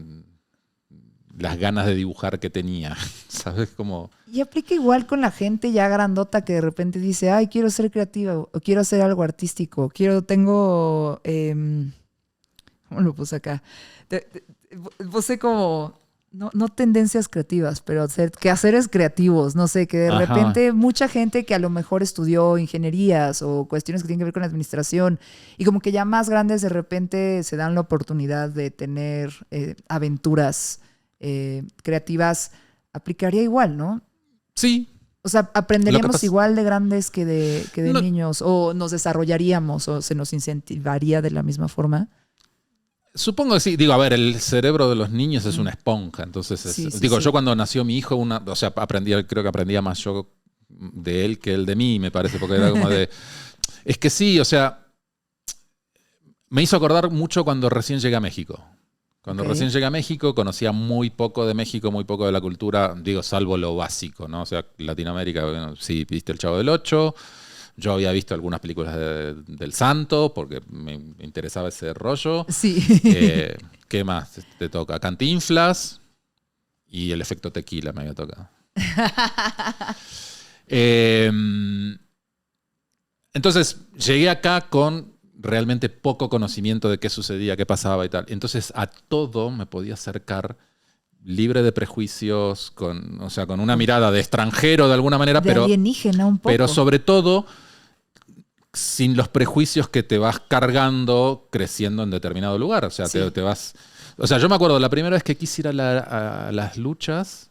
ganas de dibujar que tenía, ¿sabes? Como... Y aplica igual con la gente ya grandota que de repente dice, ay, quiero ser creativa o quiero hacer algo artístico, tengo, ¿cómo lo puse acá? Puse como, no tendencias creativas, pero quehaceres creativos, no sé, que de repente mucha gente que a lo mejor estudió ingenierías o cuestiones que tienen que ver con administración y como que ya más grandes de repente se dan la oportunidad de tener aventuras creativas, aplicaría igual, ¿no? Sí. O sea, aprenderíamos igual de grandes que de niños, o nos desarrollaríamos, o se nos incentivaría de la misma forma. Supongo que sí. Digo, a ver, el cerebro de los niños es una esponja, entonces yo cuando nació mi hijo, creo que aprendía más yo de él que él de mí, me parece, porque era como de... Es que sí, o sea, me hizo acordar mucho cuando recién llegué a México. Cuando recién llegué a México, conocía muy poco de México, muy poco de la cultura, digo, salvo lo básico, ¿no? O sea, Latinoamérica, bueno, sí, viste El Chavo del Ocho. Yo había visto algunas películas del Santo, porque me interesaba ese rollo. Sí. ¿Qué más te toca? Cantinflas y El Efecto Tequila me había tocado. Entonces, llegué acá con realmente poco conocimiento de qué sucedía, qué pasaba y tal. Entonces, a todo me podía acercar libre de prejuicios, con una mirada de extranjero de alguna manera, De alienígena un poco. pero sobre todo sin los prejuicios que te vas cargando creciendo en determinado lugar. O sea, Sí. te vas... O sea, yo me acuerdo la primera vez que quise ir a las luchas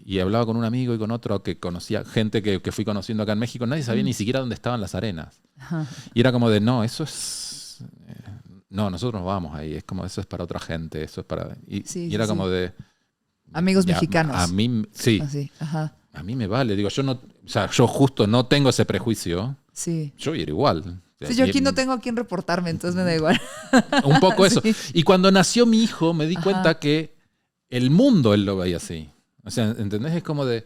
y hablaba con un amigo y con otro que conocía gente que fui conociendo acá en México. Nadie sabía ni siquiera dónde estaban las arenas. Ajá. Y era como de, no, eso es... no, nosotros no vamos ahí. Es como, eso es para otra gente. Eso es para... Y, Sí, y era sí, como sí. de... Amigos ya, mexicanos. A mí, sí. Así, ajá. A mí me vale. Digo, yo justo no tengo ese prejuicio. Sí. Yo era igual. Sí, yo aquí no tengo a quién reportarme, entonces me da igual. Un poco eso. Sí. Y cuando nació mi hijo me di Ajá. cuenta que el mundo él lo veía así. O sea, ¿entendés? Es como de,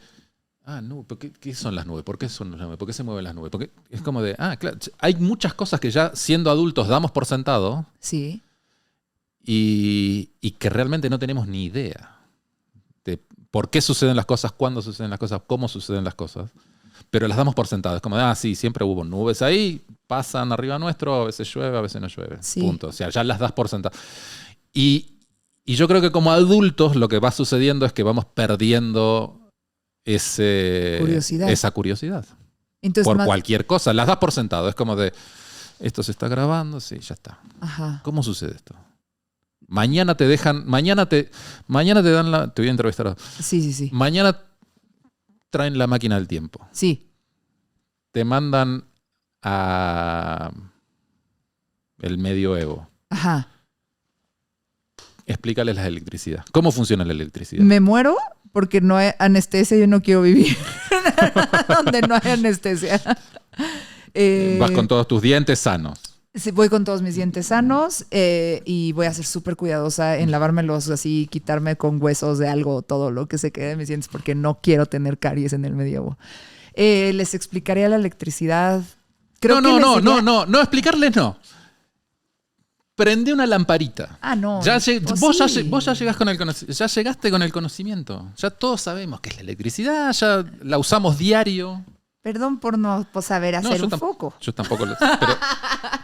no, ¿qué son las nubes? ¿Por qué son las nubes? ¿Por qué se mueven las nubes? Porque es como de, claro, hay muchas cosas que ya siendo adultos damos por sentado Sí. y que realmente no tenemos ni idea de por qué suceden las cosas, cuándo suceden las cosas, cómo suceden las cosas. Pero las damos por sentado. Es como de, sí, siempre hubo nubes ahí, pasan arriba nuestro, a veces llueve, a veces no llueve. Sí. Punto. O sea, ya las das por sentado. Y yo creo que como adultos lo que va sucediendo es que vamos perdiendo Curiosidad. esa curiosidad. Entonces, Por más- cualquier cosa. Las das por sentado. Es como de, esto se está grabando, sí, ya está. Ajá. ¿Cómo sucede esto? Mañana te dejan, mañana te dan la... Te voy a entrevistar. Sí, sí, sí. Mañana traen la máquina del tiempo. Sí. Te mandan a el medioevo. Ajá. Explícales la electricidad. ¿Cómo funciona la electricidad? Me muero porque no hay anestesia, yo no quiero vivir donde no hay anestesia. Vas con todos tus dientes sanos. Sí, voy con todos mis dientes sanos y voy a ser súper cuidadosa en lavármelos así, quitarme con huesos de algo todo lo que se quede de mis dientes porque no quiero tener caries en el medievo. Les explicaría la electricidad. Creo que les diría- No, explicarles no. Prende una lamparita. No. Vos ya llegaste con el conocimiento. Ya todos sabemos qué es la electricidad, ya la usamos diario. Perdón por no saber hacer un foco. Yo tampoco lo pero,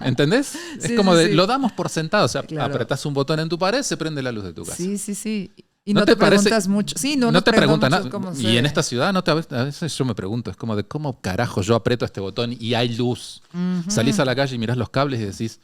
¿entendés? Sí, es como sí, de, sí. lo damos por sentado. O sea, Claro. apretás un botón en tu pared, se prende la luz de tu casa. Sí, sí, sí. Y ¿No no te te parece- preguntas mucho. Sí, no te preguntan mucho nada. cómo Y se- en esta ciudad a veces yo me pregunto, es como de cómo carajo yo aprieto este botón y hay luz. Ujú. Salís a la calle y mirás los cables y decís,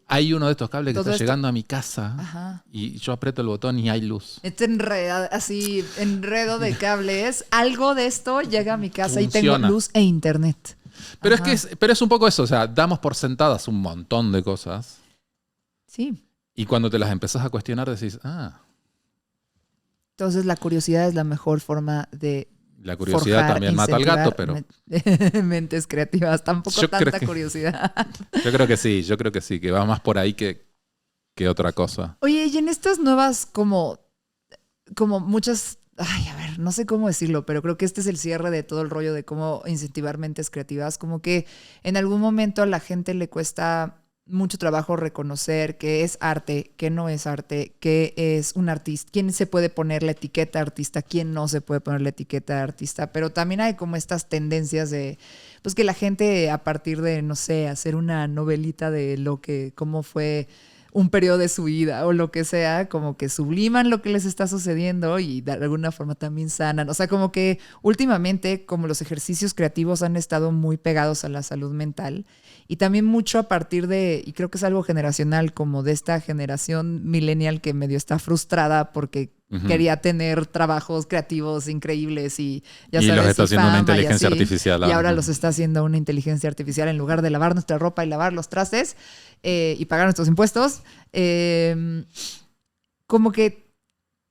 hay uno de estos cables que Todo está esto- llegando a mi casa Ajá. y yo aprieto el botón y hay luz. Este enredo de cables. Algo de esto llega a mi casa y tengo Funciona. luz e internet. Pero Ajá. pero es un poco eso, o sea, damos por sentadas un montón de cosas Sí. y cuando te las empezás a cuestionar decís, Entonces la curiosidad es la mejor forma de la curiosidad forjar, también mata al gato, pero mentes creativas. Tampoco Yo creo tanta que- curiosidad. yo creo que sí, que va más por ahí que otra cosa. Oye, y en estas nuevas como muchas, ay, a ver, no sé cómo decirlo, pero creo que este es el cierre de todo el rollo de cómo incentivar mentes creativas. Como que en algún momento a la gente le cuesta mucho trabajo reconocer qué es arte, qué no es arte, qué es un artista, quién se puede poner la etiqueta de artista, quién no se puede poner la etiqueta de artista, pero también hay como estas tendencias de, pues que la gente a partir de, no sé, hacer una novelita de cómo fue un periodo de su vida o lo que sea, como que subliman lo que les está sucediendo y de alguna forma también sanan. O sea, como que últimamente, como los ejercicios creativos han estado muy pegados a la salud mental y también mucho a partir de, y creo que es algo generacional, como de esta generación millennial que medio está frustrada porque quería tener trabajos creativos increíbles y ya Y sabes, los está haciendo una fama y inteligencia así. artificial. Y ahora los está haciendo una inteligencia artificial en lugar de lavar nuestra ropa y lavar los trastes y pagar nuestros impuestos. Como que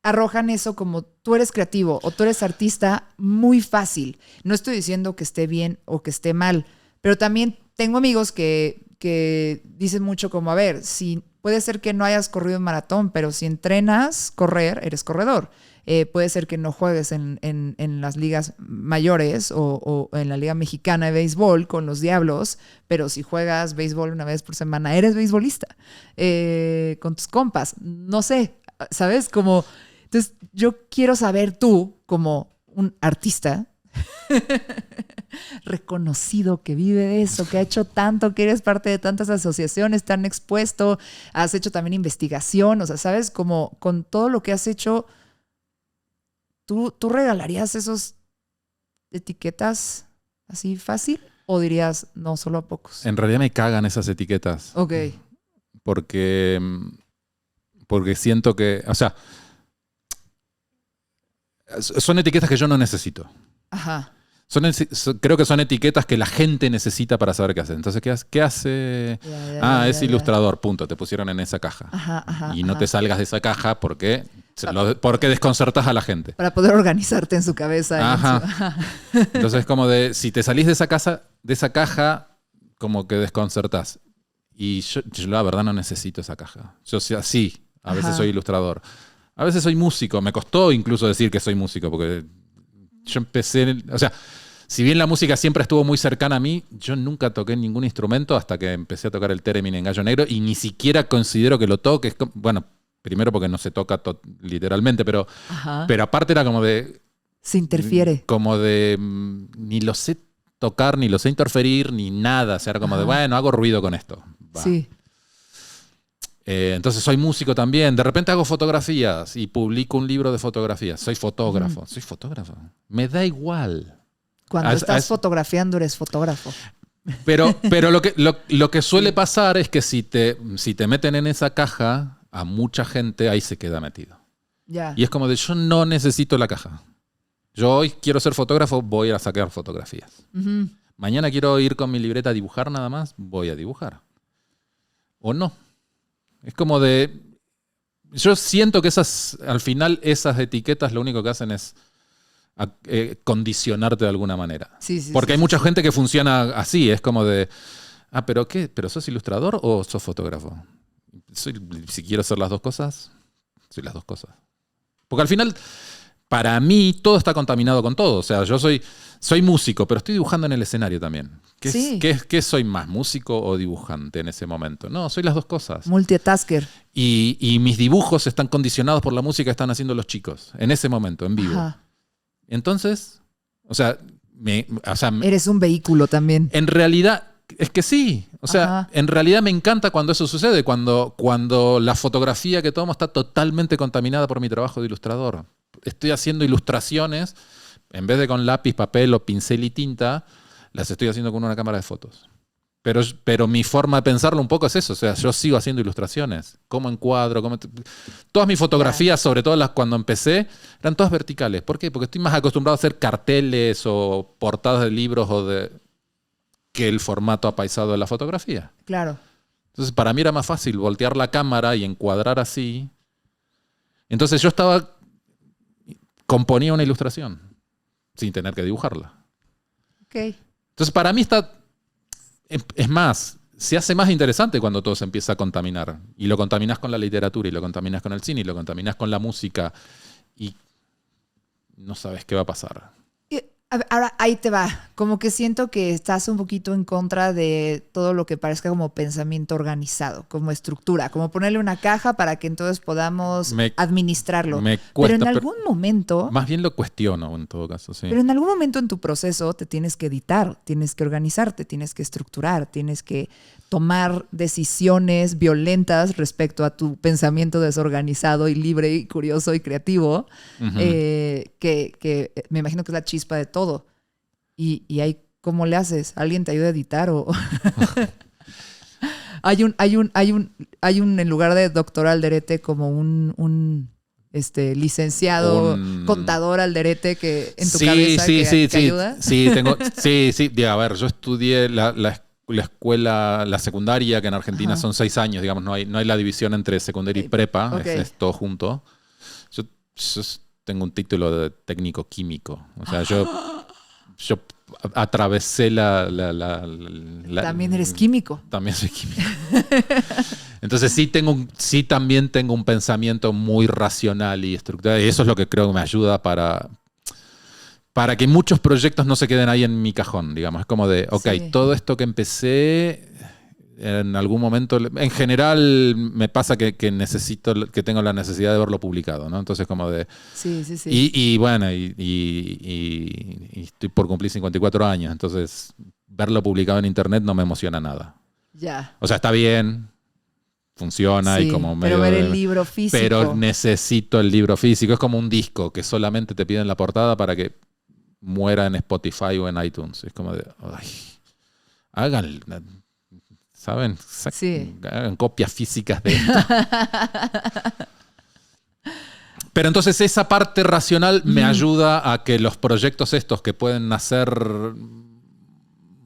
arrojan eso como tú eres creativo o tú eres artista muy fácil. No estoy diciendo que esté bien o que esté mal, pero también tengo amigos que dicen mucho como, a ver, si puede ser que no hayas corrido en maratón, pero si entrenas correr, eres corredor. Puede ser que no juegues en las ligas mayores o en la Liga Mexicana de Béisbol con los Diablos, pero si juegas béisbol una vez por semana, eres beisbolista con tus compas. No sé, ¿sabes? Entonces, yo quiero saber tú, como un artista, reconocido, que vive de eso, que ha hecho tanto, que eres parte de tantas asociaciones, tan expuesto, has hecho también investigación, o sea, ¿sabes? Como con todo lo que has hecho, ¿tú regalarías esos etiquetas así fácil? ¿O dirías, no, solo a pocos? En realidad me cagan esas etiquetas. Ok. Porque siento que, o sea, son etiquetas que yo no necesito. Ajá. Creo que son etiquetas que la gente necesita para saber qué hace. Entonces, ¿qué hace? Es ilustrador, punto. Te pusieron en esa caja. Ajá, y no te salgas de esa caja porque desconcertas a la gente. Para poder organizarte en su cabeza. Ajá. Entonces, como de, si te salís de esa caja, como que desconcertás. Y yo la verdad no necesito esa caja. Yo sí, a veces soy ilustrador. A veces soy músico. Me costó incluso decir que soy músico porque yo empecé... O sea, si bien la música siempre estuvo muy cercana a mí, yo nunca toqué ningún instrumento hasta que empecé a tocar el theremin en Gallo Negro y ni siquiera considero que lo toque. Bueno, primero porque no se toca literalmente, pero aparte era como de... Se interfiere. Como de... Ni lo sé tocar, ni lo sé interferir, ni nada. O sea, era como de, bueno, hago ruido con esto. Va. Sí. Entonces soy músico también. De repente hago fotografías y publico un libro de fotografías. Soy fotógrafo. Soy fotógrafo. Me da igual. Cuando estás fotografiando, eres fotógrafo. Pero lo que suele pasar es que si te meten en esa caja, a mucha gente ahí se queda metido. Ya. Y es como de, yo no necesito la caja. Yo hoy quiero ser fotógrafo, voy a sacar fotografías. Mañana quiero ir con mi libreta a dibujar nada más, voy a dibujar. O no. Es como de... Yo siento que al final esas etiquetas lo único que hacen es condicionarte de alguna manera. Porque hay mucha gente que funciona así. Es como de... ¿Pero qué? ¿Pero sos ilustrador o sos fotógrafo? Si quiero hacer las dos cosas, soy las dos cosas. Porque al final... Para mí, todo está contaminado con todo. O sea, yo soy músico, pero estoy dibujando en el escenario también. ¿Qué soy más, músico o dibujante en ese momento? No, soy las dos cosas. Multitasker. Y mis dibujos están condicionados por la música que están haciendo los chicos, en ese momento, en vivo. Ajá. Entonces, eres un vehículo también. En realidad, es que sí. O sea, en realidad me encanta cuando eso sucede, cuando la fotografía que tomo está totalmente contaminada por mi trabajo de ilustrador. Estoy haciendo ilustraciones, en vez de con lápiz, papel o pincel y tinta, las estoy haciendo con una cámara de fotos. Pero mi forma de pensarlo un poco es eso. O sea, yo sigo haciendo ilustraciones. Cómo encuadro. Todas mis fotografías, sobre todo las cuando empecé, eran todas verticales. ¿Por qué? Porque estoy más acostumbrado a hacer carteles o portadas de libros que el formato apaisado de la fotografía. Claro. Entonces, para mí era más fácil voltear la cámara y encuadrar así. Entonces, yo componía una ilustración sin tener que dibujarla. Ok. Entonces, para mí es más, se hace más interesante cuando todo se empieza a contaminar. Y lo contaminas con la literatura, y lo contaminas con el cine, y lo contaminas con la música, y no sabes qué va a pasar. Ahora, ahí te va. Como que siento que estás un poquito en contra de todo lo que parezca como pensamiento organizado, como estructura, como ponerle una caja para que entonces podamos administrarlo. Me cuesta, pero en algún momento... Más bien lo cuestiono en todo caso, sí. Pero en algún momento en tu proceso te tienes que editar, tienes que organizarte, tienes que estructurar, tienes que tomar decisiones violentas respecto a tu pensamiento desorganizado y libre y curioso y creativo, que me imagino que es la chispa de todo. Y ahí, ¿cómo le haces? ¿Alguien te ayuda a editar? Hay un en lugar de doctor Alderete, como un licenciado contador Alderete que en tu cabeza que ayuda. Sí, a ver, yo estudié la escuela, la secundaria, que en Argentina son 6 años, digamos, no hay la división entre secundaria y prepa, es todo junto. Yo tengo un título de técnico químico, o sea, yo atravesé También eres químico. También soy químico. Entonces sí también tengo un pensamiento muy racional y estructurado, y eso es lo que creo que me ayuda para que muchos proyectos no se queden ahí en mi cajón, digamos. Es como de, todo esto que empecé, en algún momento, en general me pasa que tengo la necesidad de verlo publicado, ¿no? Entonces como de... Sí. Y bueno, y estoy por cumplir 54 años, entonces verlo publicado en internet no me emociona nada. Ya. O sea, está bien, funciona y como medio pero ver el libro físico. Pero necesito el libro físico. Es como un disco que solamente te piden la portada para que muera en Spotify o en iTunes. Es como de... Ay, hagan... ¿Saben? Sí. Hagan copias físicas de esto. Pero entonces esa parte racional me ayuda a que los proyectos estos que pueden nacer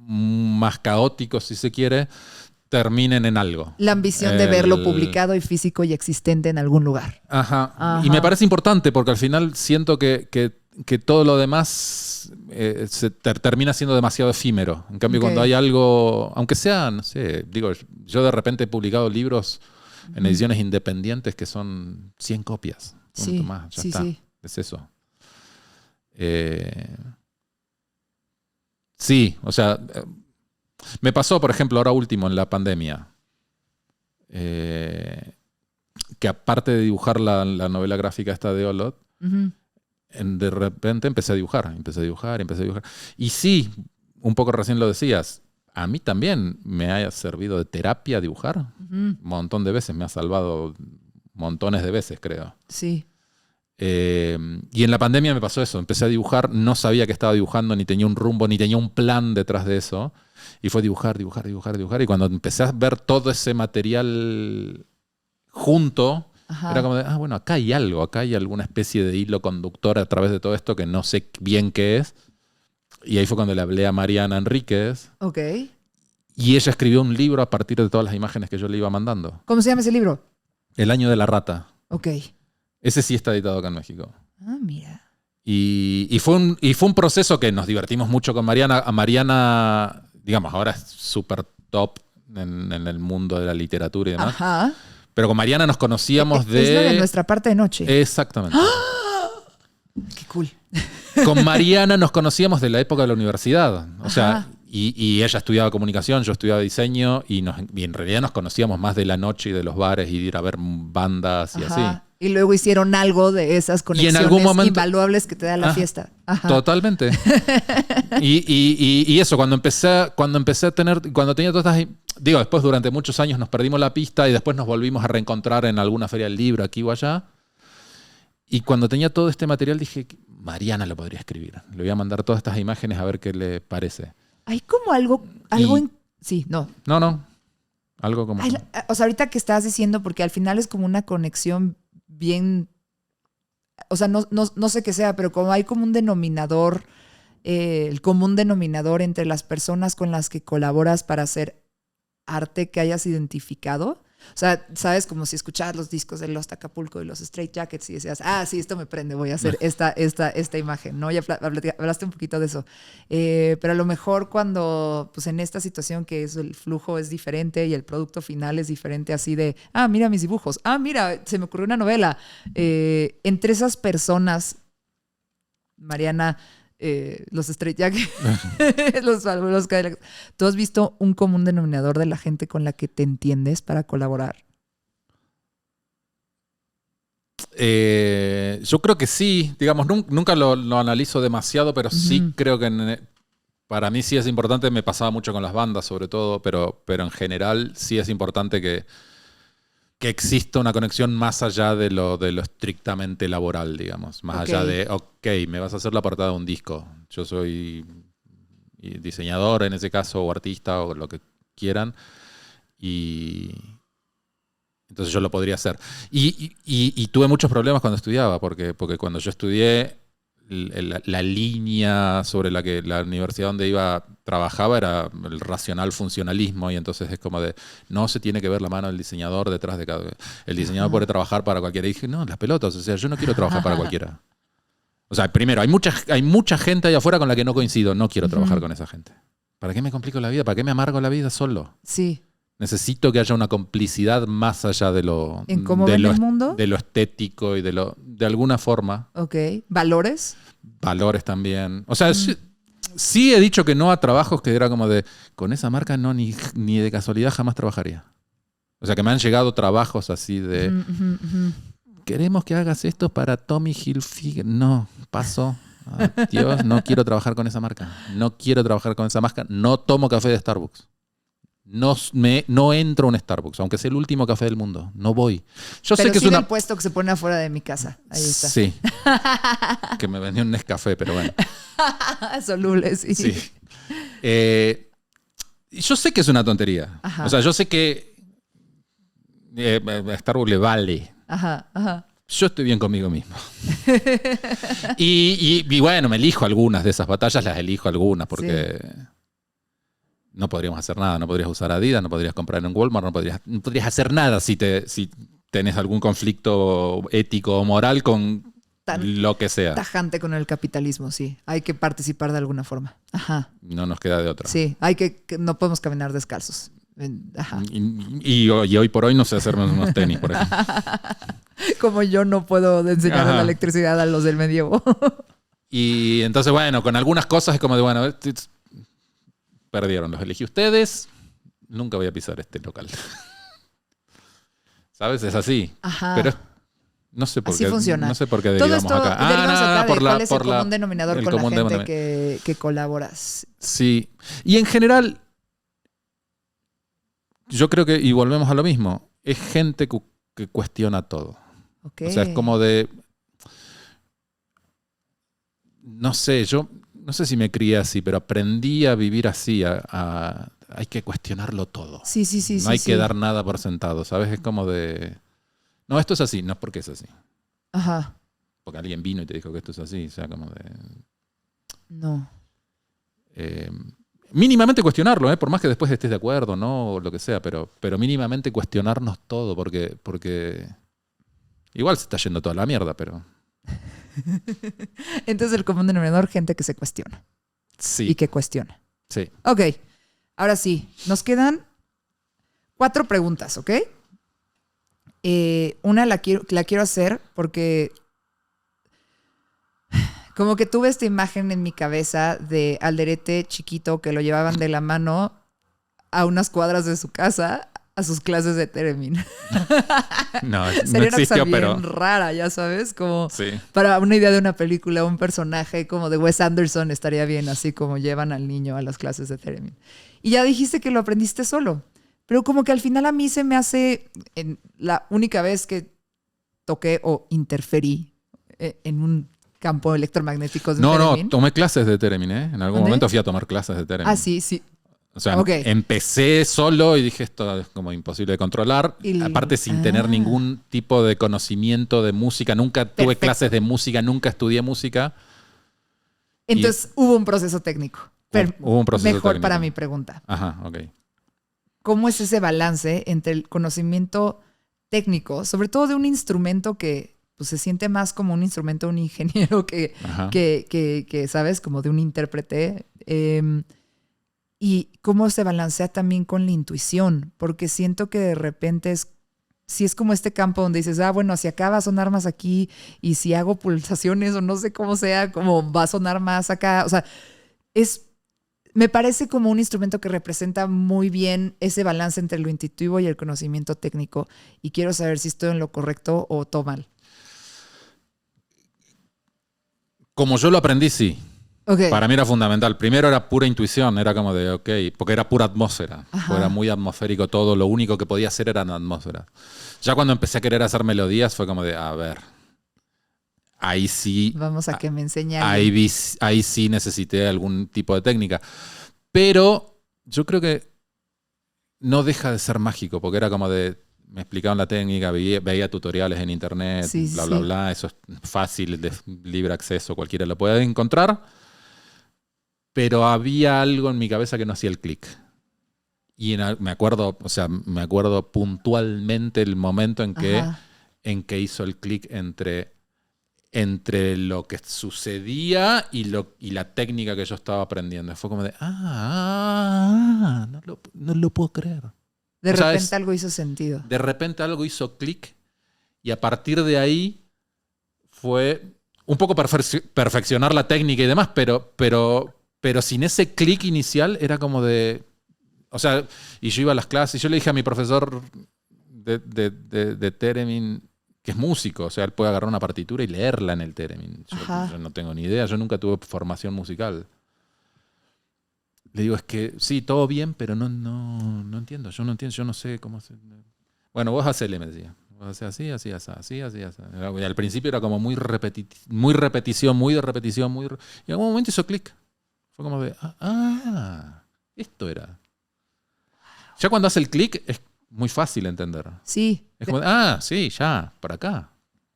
más caóticos, si se quiere, terminen en algo. La ambición de verlo publicado y físico y existente en algún lugar. Ajá. Y me parece importante porque al final siento que todo lo demás termina siendo demasiado efímero. En cambio, cuando hay algo, aunque sea, no sé, digo, yo de repente he publicado libros en ediciones independientes que son 100 copias. Sí, Más, ya está. Sí. Es eso. Sí, o sea, me pasó, por ejemplo, ahora último en la pandemia, que aparte de dibujar la novela gráfica esta de Olot, de repente empecé a dibujar. Y sí, un poco recién lo decías, a mí también me ha servido de terapia dibujar. Un montón de veces, me ha salvado montones de veces, creo. Sí. Y en la pandemia me pasó eso. Empecé a dibujar, no sabía que estaba dibujando, ni tenía un rumbo, ni tenía un plan detrás de eso. Y fue dibujar. Y cuando empecé a ver todo ese material junto, era como de, bueno, acá hay algo, acá hay alguna especie de hilo conductor a través de todo esto que no sé bien qué es. Y ahí fue cuando le hablé a Mariana Enríquez. Ok. Y ella escribió un libro a partir de todas las imágenes que yo le iba mandando. ¿Cómo se llama ese libro? El año de la rata. Ok. Ese sí está editado acá en México. Ah, mira. Y fue un proceso que nos divertimos mucho con Mariana. A Mariana, digamos, ahora es súper top en el mundo de la literatura y demás. Ajá. Pero con Mariana nos conocíamos Es lo de nuestra parte de noche. Exactamente. Qué cool. Con Mariana nos conocíamos de la época de la universidad. O sea, y ella estudiaba comunicación, yo estudiaba diseño, y en realidad nos conocíamos más de la noche y de los bares y de ir a ver bandas y así. Y luego hicieron algo de esas conexiones invaluables que te da la fiesta. Ajá. Totalmente. y eso, cuando tenía todas estas... Digo, después durante muchos años nos perdimos la pista y después nos volvimos a reencontrar en alguna feria del libro aquí o allá. Y cuando tenía todo este material dije, Mariana lo podría escribir. Le voy a mandar todas estas imágenes a ver qué le parece. Hay como algo sí, no. No. Algo como... O sea, ahorita que estás diciendo, porque al final es como una conexión bien... O sea, no sé qué sea, pero como hay como un denominador, el común denominador entre las personas con las que colaboras para hacer arte que hayas identificado. O sea, ¿sabes? Como si escuchabas los discos de Lost Acapulco y los Straight Jackets y decías, sí, esto me prende, voy a hacer esta imagen, ¿no? Ya hablaste un poquito de eso. Pero a lo mejor cuando, pues en esta situación que el flujo es diferente y el producto final es diferente, así de, mira mis dibujos, mira, se me ocurrió una novela. Entre esas personas, Mariana... los Straight Jackets, los Cadillacs. ¿Tú has visto un común denominador de la gente con la que te entiendes para colaborar? Yo creo que sí. Digamos, nunca lo analizo demasiado, pero sí creo que para mí sí es importante. Me pasaba mucho con las bandas, sobre todo, pero en general sí es importante que exista una conexión más allá de lo estrictamente laboral, digamos. Más allá de, me vas a hacer la portada de un disco. Yo soy diseñador en ese caso, o artista, o lo que quieran. Y entonces yo lo podría hacer. Y tuve muchos problemas cuando estudiaba, porque cuando yo estudié, la línea sobre la que la universidad donde iba trabajaba era el racional funcionalismo, y entonces es como de, no se tiene que ver la mano del diseñador detrás de cada... El diseñador puede trabajar para cualquiera. Y dije, no, las pelotas, o sea, yo no quiero trabajar para cualquiera. O sea, primero, hay mucha gente ahí afuera con la que no coincido, no quiero trabajar con esa gente. ¿Para qué me complico la vida? ¿Para qué me amargo la vida solo? Sí. Necesito que haya una complicidad más allá de lo... ¿En cómo ven el mundo? De lo estético y de alguna forma. Ok. ¿Valores? Valores también. O sea, Sí he dicho que no a trabajos que era como de, con esa marca no, ni de casualidad jamás trabajaría. O sea, que me han llegado trabajos así de, queremos que hagas esto para Tommy Hilfiger. No, paso. Dios, no quiero trabajar con esa marca. No quiero trabajar con esa marca. No tomo café de Starbucks. No entro a un Starbucks, aunque sea el último café del mundo. No voy. Yo Pero sé que sí es una... del puesto que se pone afuera de mi casa. Ahí está. Sí. Que me vendió un Nescafé, pero bueno. Soluble, sí. Sí. Yo sé que es una tontería. Ajá. O sea, yo sé que a Starbucks le vale. Ajá. Yo estoy bien conmigo mismo. y bueno, me elijo algunas de esas batallas, las elijo algunas porque no podríamos hacer nada. No podrías usar Adidas, no podrías comprar en Walmart, no podrías hacer nada si tenés algún conflicto ético o moral con lo que sea. Tajante con el capitalismo, sí. Hay que participar de alguna forma. Ajá. No nos queda de otra. Sí, no podemos caminar descalzos. Ajá. Y hoy por hoy no sé hacerme unos tenis, por ejemplo. Como yo no puedo enseñar la electricidad a los del medievo. Y entonces, bueno, con algunas cosas es como de, bueno, perdieron, los elegí ustedes, nunca voy a pisar este local. ¿Sabes? Es así. Ajá. Pero no sé por así qué. funciona. No sé por qué Todo derivamos esto acá. derivamos acá de cuál es el por común denominador el con la común gente denominador. que colaboras. Sí. Y en general, yo creo que, y volvemos a lo mismo, es gente que cuestiona todo. Okay. O sea, es como de... No sé, yo no sé si me crié así, pero aprendí a vivir así. Hay que cuestionarlo todo. Sí. No hay que dar nada por sentado, ¿sabes? Es como de... No, esto es así, no es porque es así. Ajá. Porque alguien vino y te dijo que esto es así. O sea, como de... No. Mínimamente cuestionarlo, por más que después estés de acuerdo, ¿no? O lo que sea, pero mínimamente cuestionarnos todo, porque igual se está yendo toda la mierda, pero... Entonces el común denominador, gente que se cuestiona. Sí. Y que cuestiona. Sí. Ok, ahora sí, nos quedan 4 preguntas, ¿ok? Una la quiero hacer porque como que tuve esta imagen en mi cabeza de Alderete chiquito que lo llevaban de la mano a unas cuadras de su casa a sus clases de Theremin. No, no Sería una cosa existió, bien pero... rara, ya sabes, como Sí. para una idea de una película, un personaje como de Wes Anderson estaría bien, así como llevan al niño a las clases de Theremin. Y ya dijiste que lo aprendiste solo, pero como que al final a mí se me hace, la única vez que toqué o interferí en un campo electromagnético de Theremin. No, tomé clases de Theremin, ¿eh? En algún ¿Dónde? momento fui a tomar clases de Theremin. Ah, sí. O sea, Ok. empecé solo y dije esto es como imposible de controlar. Aparte sin tener ningún tipo de conocimiento de música. Nunca tuve Perfecto. clases de música, nunca estudié música. Entonces hubo un proceso técnico. Hubo un proceso Mejor técnico. para mi pregunta. Ajá, ok. ¿Cómo es ese balance entre el conocimiento técnico, sobre todo de un instrumento que pues, se siente más como un instrumento de un ingeniero que, ¿sabes? Como de un intérprete. Y cómo se balancea también con la intuición, porque siento que de repente si es como este campo donde dices, bueno, si acá va a sonar más aquí y si hago pulsaciones o no sé cómo sea, como va a sonar más acá. O sea, me parece como un instrumento que representa muy bien ese balance entre lo intuitivo y el conocimiento técnico. Y quiero saber si estoy en lo correcto o todo mal. Como yo lo aprendí, sí. Okay. Para mí era fundamental. Primero era pura intuición, era como de, ok, porque era pura atmósfera. Era muy atmosférico todo, lo único que podía hacer era la atmósfera. Ya cuando empecé a querer hacer melodías fue como de, a ver, ahí sí... Vamos a que me enseñe ahí sí necesité algún tipo de técnica. Pero yo creo que no deja de ser mágico, porque era como de, me explicaban la técnica, veía tutoriales en internet, bla, eso es fácil, de libre acceso, cualquiera lo puede encontrar. Pero había algo en mi cabeza que no hacía el clic. Y me acuerdo puntualmente el momento en que hizo el clic entre lo que sucedía y la técnica que yo estaba aprendiendo. Fue como de, no lo puedo creer. De repente algo hizo sentido. De repente algo hizo clic y a partir de ahí fue un poco perfeccionar la técnica y demás, pero pero sin ese clic inicial era como de... O sea, y yo iba a las clases y yo le dije a mi profesor de Theremin, que es músico, o sea, él puede agarrar una partitura y leerla en el Theremin. Yo no tengo ni idea, yo nunca tuve formación musical. Le digo, es que sí, todo bien, pero no entiendo, yo no sé cómo se... Bueno, vos hacele, me decía. Vos hacés así. Y al principio era como muy repetición. Y en algún momento hizo clic. Fue como de, esto era. Ya cuando hace el clic es muy fácil entender. Sí. Es como, sí, ya, para acá.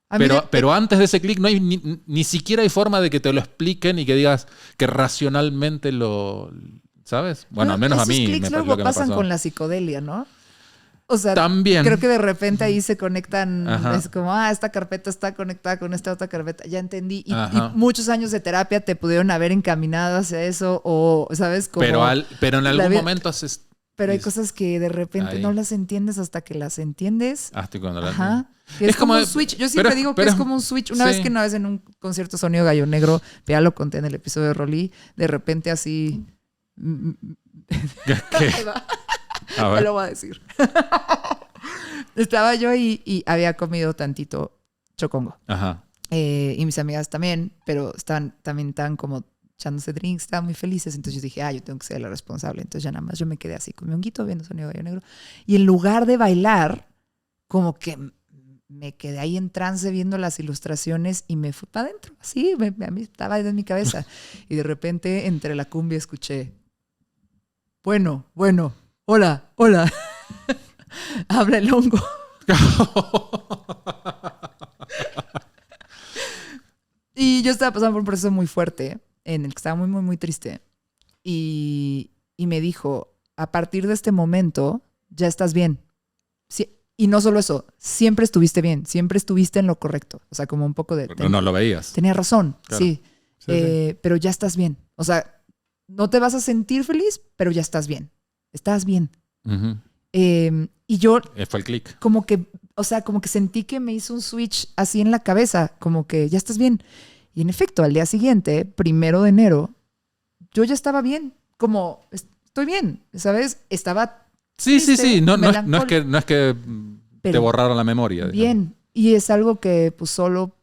A Pero antes de ese clic no hay ni siquiera hay forma de que te lo expliquen y que digas que racionalmente lo... ¿Sabes? Bueno, al menos a mí esos me clics pasó. luego pasan con la psicodelia, ¿no? O sea, también. Creo que de repente ahí se conectan, Ajá. es como, esta carpeta está conectada con esta otra carpeta, ya entendí. Y Ajá. muchos años de terapia te pudieron haber encaminado hacia eso, o, ¿sabes? Como Pero en algún momento haces... Pero hay cosas que de repente ahí. no las entiendes hasta que las entiendes. Hasta cuando las... Ajá. Que es como un switch. Yo siempre digo que es como un switch. Una vez en un concierto Sonido Gallo Negro, ya lo conté en el episodio de Rolí, de repente así... ¿Qué? Ya lo voy a decir. Estaba yo y había comido tantito chocongo. Ajá. Y mis amigas también, pero estaban también tan como echándose drinks, estaban muy felices. Entonces yo dije, yo tengo que ser la responsable. Entonces ya nada más yo me quedé así con mi honguito viendo Sonido Gallo Negro. Y en lugar de bailar, como que me quedé ahí en trance viendo las ilustraciones y me fui para adentro. Así, a mí estaba en mi cabeza. Y de repente, entre la cumbia, escuché, bueno, hola. Habla el hongo. Y yo estaba pasando por un proceso muy fuerte, en el que estaba muy triste. Y me dijo, a partir de este momento, ya estás bien. Sí, y no solo eso, siempre estuviste bien, siempre estuviste en lo correcto. O sea, como un poco de... Pero no lo veías. Tenía razón, claro. sí. Pero ya estás bien. O sea, no te vas a sentir feliz, pero ya estás bien. Estás bien. Uh-huh. Y yo... Fue el clic. Como que sentí que me hizo un switch así en la cabeza, como que ya estás bien. Y en efecto, al día siguiente, 1 de enero, yo ya estaba bien. Como, estoy bien, ¿sabes? Estaba Sí. No es que te borraron la memoria. Bien. Digamos. Y es algo que pues solo...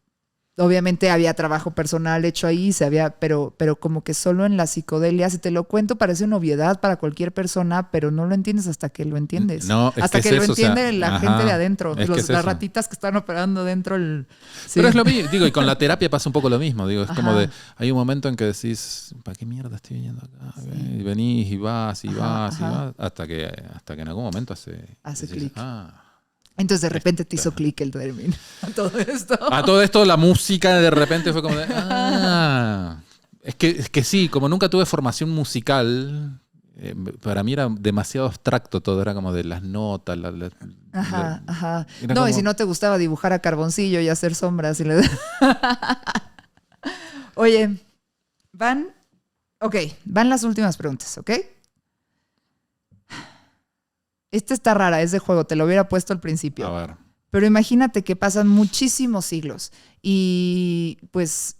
Obviamente había trabajo personal hecho ahí, pero como que solo en la psicodelia, si te lo cuento, parece una obviedad para cualquier persona, pero no lo entiendes hasta que lo entiendes. No, es hasta que lo entiende la gente de adentro, las ratitas que están operando dentro. Sí. Pero es lo mismo, digo, y con la terapia pasa un poco lo mismo. Digo, es como de, hay un momento en que decís, ¿para qué mierda estoy viniendo acá? Sí. Y venís y vas, hasta que en algún momento hace clic. Entonces de repente te hizo clic el término. A todo esto la música de repente fue como de... Es que sí, como nunca tuve formación musical, para mí era demasiado abstracto todo. Era como de las notas. Ajá. No, y si no te gustaba dibujar a carboncillo y hacer sombras. Oye, van las últimas preguntas, ¿ok? Esta está rara, es de juego, te lo hubiera puesto al principio. A ver. Pero imagínate que pasan muchísimos siglos y pues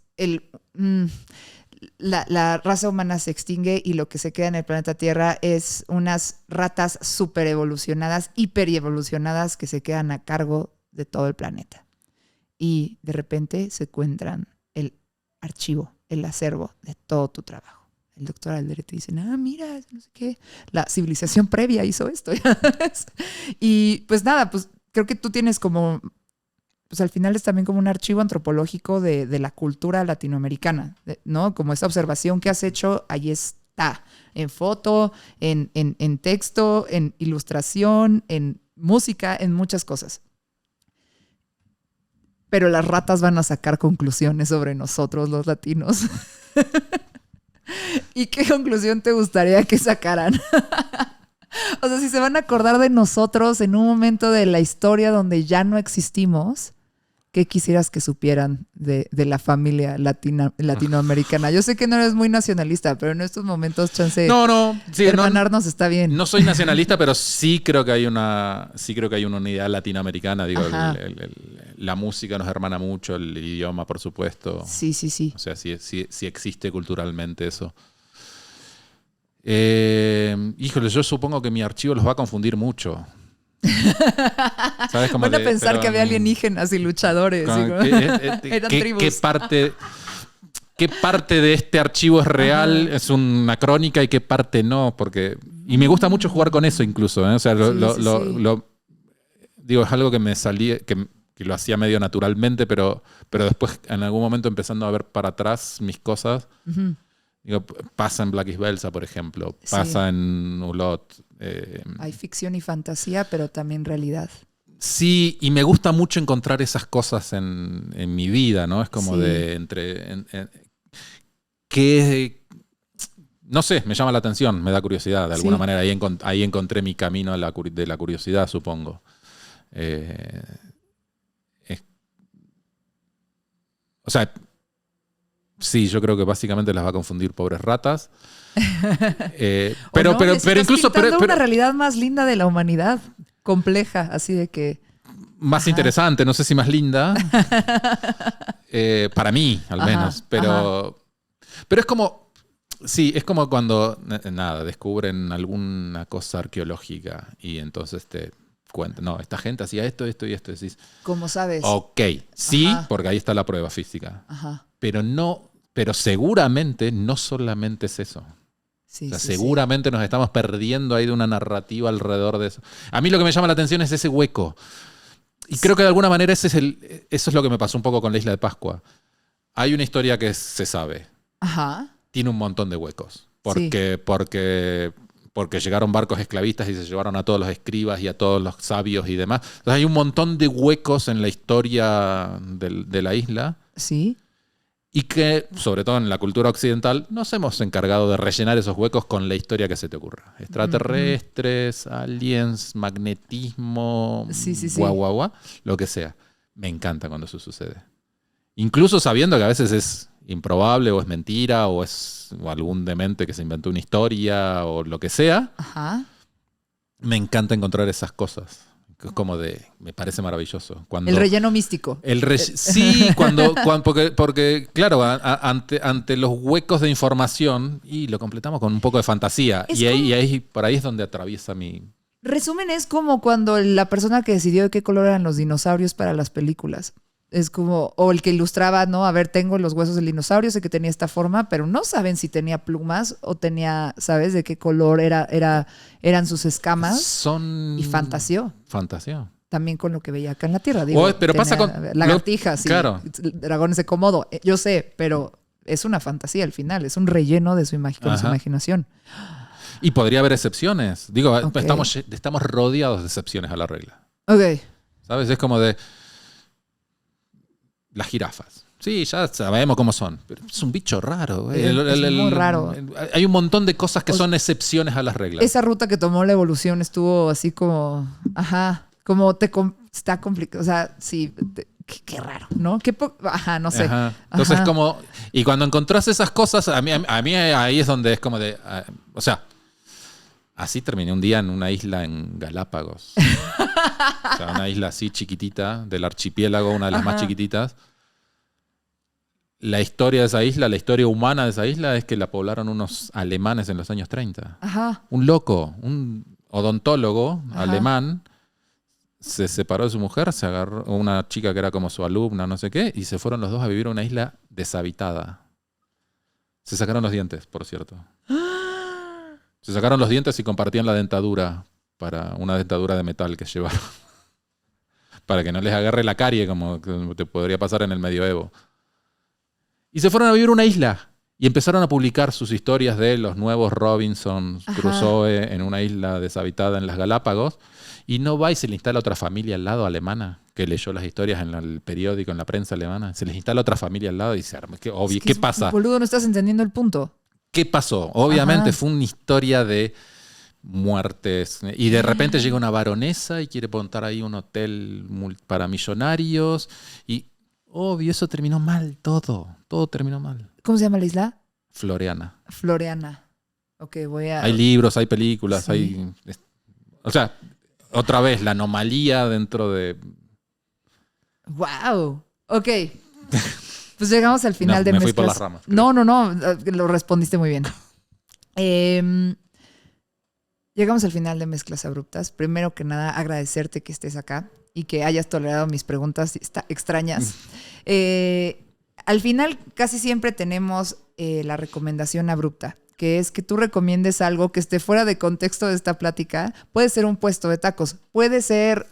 la raza humana se extingue y lo que se queda en el planeta Tierra es unas ratas súper evolucionadas, hiper evolucionadas que se quedan a cargo de todo el planeta. Y de repente se encuentran el archivo, el acervo de todo tu trabajo. El doctor Alderete dice, mira, no sé qué, la civilización previa hizo esto. Y pues nada, pues creo que tú tienes como, pues al final es también como un archivo antropológico de la cultura latinoamericana, ¿no? Como esa observación que has hecho, ahí está, en foto, en texto, en ilustración, en música, en muchas cosas. Pero las ratas van a sacar conclusiones sobre nosotros los latinos. ¿Y qué conclusión te gustaría que sacaran? O sea, si se van a acordar de nosotros en un momento de la historia donde ya no existimos, ¿qué quisieras que supieran de la familia latinoamericana? Yo sé que no eres muy nacionalista, pero en estos momentos, chance, hermanarnos está bien. No soy nacionalista, pero sí creo que hay una unidad latinoamericana. Digo, la música nos hermana mucho, el idioma, por supuesto. Sí. O sea, sí existe culturalmente eso. Híjole, yo supongo que mi archivo los va a confundir mucho. ¿Sabes? Como Van a pensar que había alienígenas y luchadores. Eran tribus. ¿Qué parte de este archivo es real, es una crónica y qué parte no? Y me gusta mucho jugar con eso incluso. O sea, digo, es algo que me salía, que lo hacía medio naturalmente, pero después en algún momento empezando a ver para atrás mis cosas. Uh-huh. Digo, pasa en Black is Belsa, por ejemplo. Pasa en Hulot. Hay ficción y fantasía, pero también realidad. Sí, y me gusta mucho encontrar esas cosas en mi vida, ¿no? Es como no sé, me llama la atención, me da curiosidad de alguna manera. Ahí encontré mi camino de la curiosidad, supongo. O sea, sí, yo creo que básicamente las va a confundir pobres ratas. Pero incluso... Pero una realidad más linda de la humanidad, compleja, así de que... Más interesante, no sé si más linda. Para mí, al menos. Pero es como... Sí, es como cuando, descubren alguna cosa arqueológica y entonces te cuentan, no, esta gente hacía esto y esto. Decís, ¿cómo sabes? Ok, sí, porque ahí está la prueba física. Ajá. Pero seguramente no solamente es eso. Seguramente nos estamos perdiendo ahí de una narrativa alrededor de eso. A mí lo que me llama la atención es ese hueco. Y creo que de alguna manera eso es lo que me pasó un poco con la Isla de Pascua. Hay una historia que se sabe. Ajá. Tiene un montón de huecos. Porque llegaron barcos esclavistas y se llevaron a todos los escribas y a todos los sabios y demás. Entonces hay un montón de huecos en la historia de la isla. Sí. Y que, sobre todo en la cultura occidental, nos hemos encargado de rellenar esos huecos con la historia que se te ocurra. Extraterrestres, aliens, magnetismo, guau, lo que sea. Me encanta cuando eso sucede. Incluso sabiendo que a veces es improbable o es mentira o es algún demente que se inventó una historia o lo que sea. Ajá. Me encanta encontrar esas cosas. Es como me parece maravilloso. El relleno místico. Sí, porque claro, ante los huecos de información y lo completamos con un poco de fantasía. Por ahí es donde atraviesa mi... Resumen, es como cuando la persona que decidió de qué color eran los dinosaurios para las películas. Es como, o el que ilustraba, ¿no? A ver, tengo los huesos del dinosaurio, sé que tenía esta forma, pero no saben si tenía plumas o tenía, ¿sabes? De qué color eran sus escamas. Y fantaseó. También con lo que veía acá en la Tierra. Digo, pero pasa con lagartijas y dragones de Komodo. Yo sé, pero es una fantasía al final. Es un relleno de su imaginación. Y podría haber excepciones. Digo, estamos rodeados de excepciones a la regla. Ok. ¿Sabes? Es como de... Las jirafas. Sí, ya sabemos cómo son. Pero es un bicho raro. Es muy raro. Hay un montón de cosas que son excepciones a las reglas. Esa ruta que tomó la evolución estuvo así como... Ajá. Como está complicado. O sea, sí... Qué raro, ¿no? No sé. Ajá. Entonces, ajá. Como... Y cuando encontrás esas cosas, a mí ahí es donde es como de... O sea... Así terminé un día en una isla en Galápagos. O sea, una isla así chiquitita, del archipiélago, una de las más chiquititas. La historia de esa isla, la historia humana de esa isla es que la poblaron unos alemanes en los años 30. Ajá. Un loco, un odontólogo alemán, se separó de su mujer, se agarró una chica que era como su alumna, no sé qué, y se fueron los dos a vivir a una isla deshabitada. Se sacaron los dientes, por cierto. Se sacaron los dientes y compartían la dentadura para una dentadura de metal que llevaron. Para que no les agarre la carie como te podría pasar en el medioevo. Y se fueron a vivir a una isla y empezaron a publicar sus historias de los nuevos Robinson Crusoe en una isla deshabitada en las Galápagos. Y no va y se le instala otra familia al lado alemana que leyó las historias en el periódico, en la prensa alemana. Se les instala otra familia al lado y se arma. ¿Qué pasa? Boludo, no estás entendiendo el punto. ¿Qué pasó? Obviamente fue una historia de muertes. Y de repente llega una baronesa y quiere montar ahí un hotel para millonarios. Y obvio, eso terminó mal todo. Todo terminó mal. ¿Cómo se llama la isla? Floreana. Ok, voy a... Hay libros, hay películas, hay... O sea, otra vez, la anomalía dentro de... ¡Wow! Ok. Pues llegamos al final de me Mezclas. fui por las ramas. No, lo respondiste muy bien. Llegamos al final de Mezclas Abruptas. Primero que nada, agradecerte que estés acá y que hayas tolerado mis preguntas extrañas. Al final, casi siempre tenemos la recomendación abrupta, que es que tú recomiendes algo que esté fuera de contexto de esta plática. Puede ser un puesto de tacos, puede ser,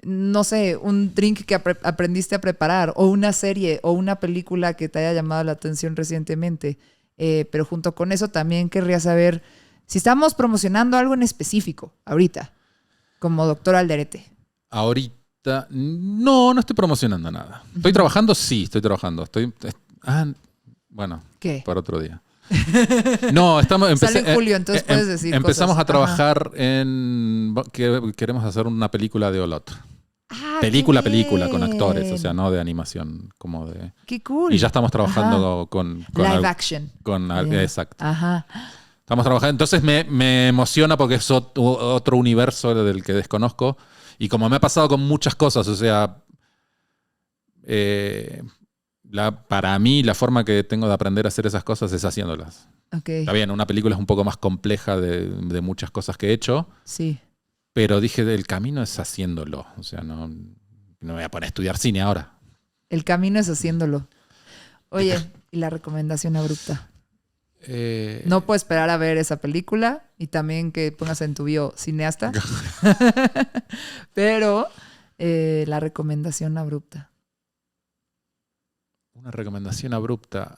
no sé, un drink que aprendiste a preparar, o una serie o una película que te haya llamado la atención recientemente. Pero junto con eso también querría saber si estamos promocionando algo en específico ahorita, como Doctor Alderete. Ahorita, no estoy promocionando nada. ¿Estoy trabajando? Sí, estoy trabajando. Bueno, ¿Qué? para otro día. No, Sale en julio, entonces puedes decir empezamos cosas. a trabajar queremos hacer una película de Olot. Película con actores, o sea, no de animación, como de... ¡Qué cool! Y ya estamos trabajando con live action. Exacto. Ajá. Estamos trabajando. Entonces me emociona porque es otro universo del que desconozco. Y como me ha pasado con muchas cosas, o sea, para mí la forma que tengo de aprender a hacer esas cosas es haciéndolas. Okay. Está bien, una película es un poco más compleja de muchas cosas que he hecho. Sí. Pero dije, el camino es haciéndolo. O sea, no me voy a poner a estudiar cine ahora. El camino es haciéndolo. Oye, ¿y la recomendación abrupta? No puedo esperar a ver esa película y también que pongas en tu bio cineasta. Pero la recomendación abrupta. Una recomendación abrupta.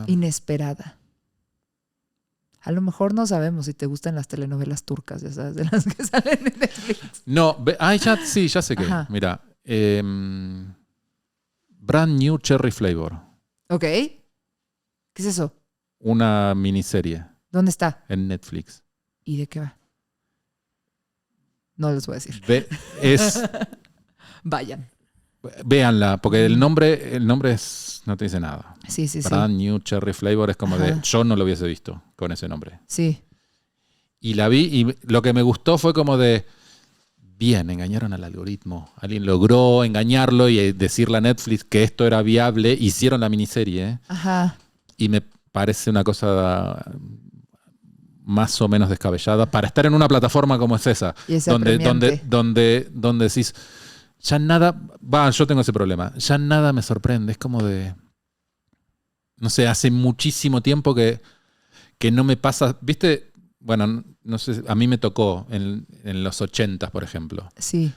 Inesperada. A lo mejor no sabemos si te gustan las telenovelas turcas, ya sabes, de las que salen en Netflix. No, ya sé qué. Ajá. Mira, Brand New Cherry Flavor. Ok. ¿Qué es eso? Una miniserie ¿Dónde está? en Netflix. ¿Y de qué va? No les voy a decir. Vayan. Véanla, porque el nombre no te dice nada. Sí. Brand New Cherry Flavor es como Ajá. yo no lo hubiese visto con ese nombre. Sí. Y la vi y lo que me gustó fue como de, bien, engañaron al algoritmo. Alguien logró engañarlo y decirle a Netflix que esto era viable. Hicieron la miniserie. Ajá. Y me parece una cosa más o menos descabellada para estar en una plataforma como es esa. Y ese apremiante. donde decís, ya nada, yo tengo ese problema, ya nada me sorprende. Es como de, no sé, hace muchísimo tiempo que no me pasa, ¿viste? Bueno, no sé, a mí me tocó en los 80s, por ejemplo. Sí.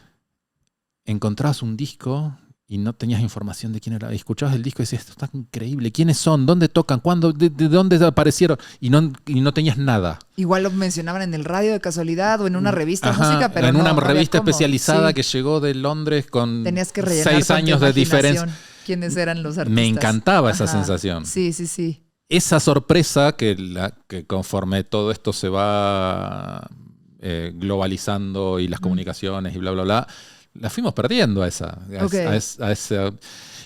Encontrabas un disco y no tenías información de quién era. Y escuchabas el disco y decías, esto está increíble. ¿Quiénes son? ¿Dónde tocan? ¿Cuándo? ¿De dónde aparecieron? Y no tenías nada. Igual lo mencionaban en el radio de casualidad o en una revista de Ajá, música, pero en una no había revista cómo. especializada Sí. que llegó de Londres con Tenías que rellenar 6 con tu años de diferencia. imaginación quiénes eran los artistas. Me encantaba esa Ajá. sensación. Sí. Esa sorpresa que conforme todo esto se va globalizando y las comunicaciones y bla, bla, bla, la fuimos perdiendo a esa.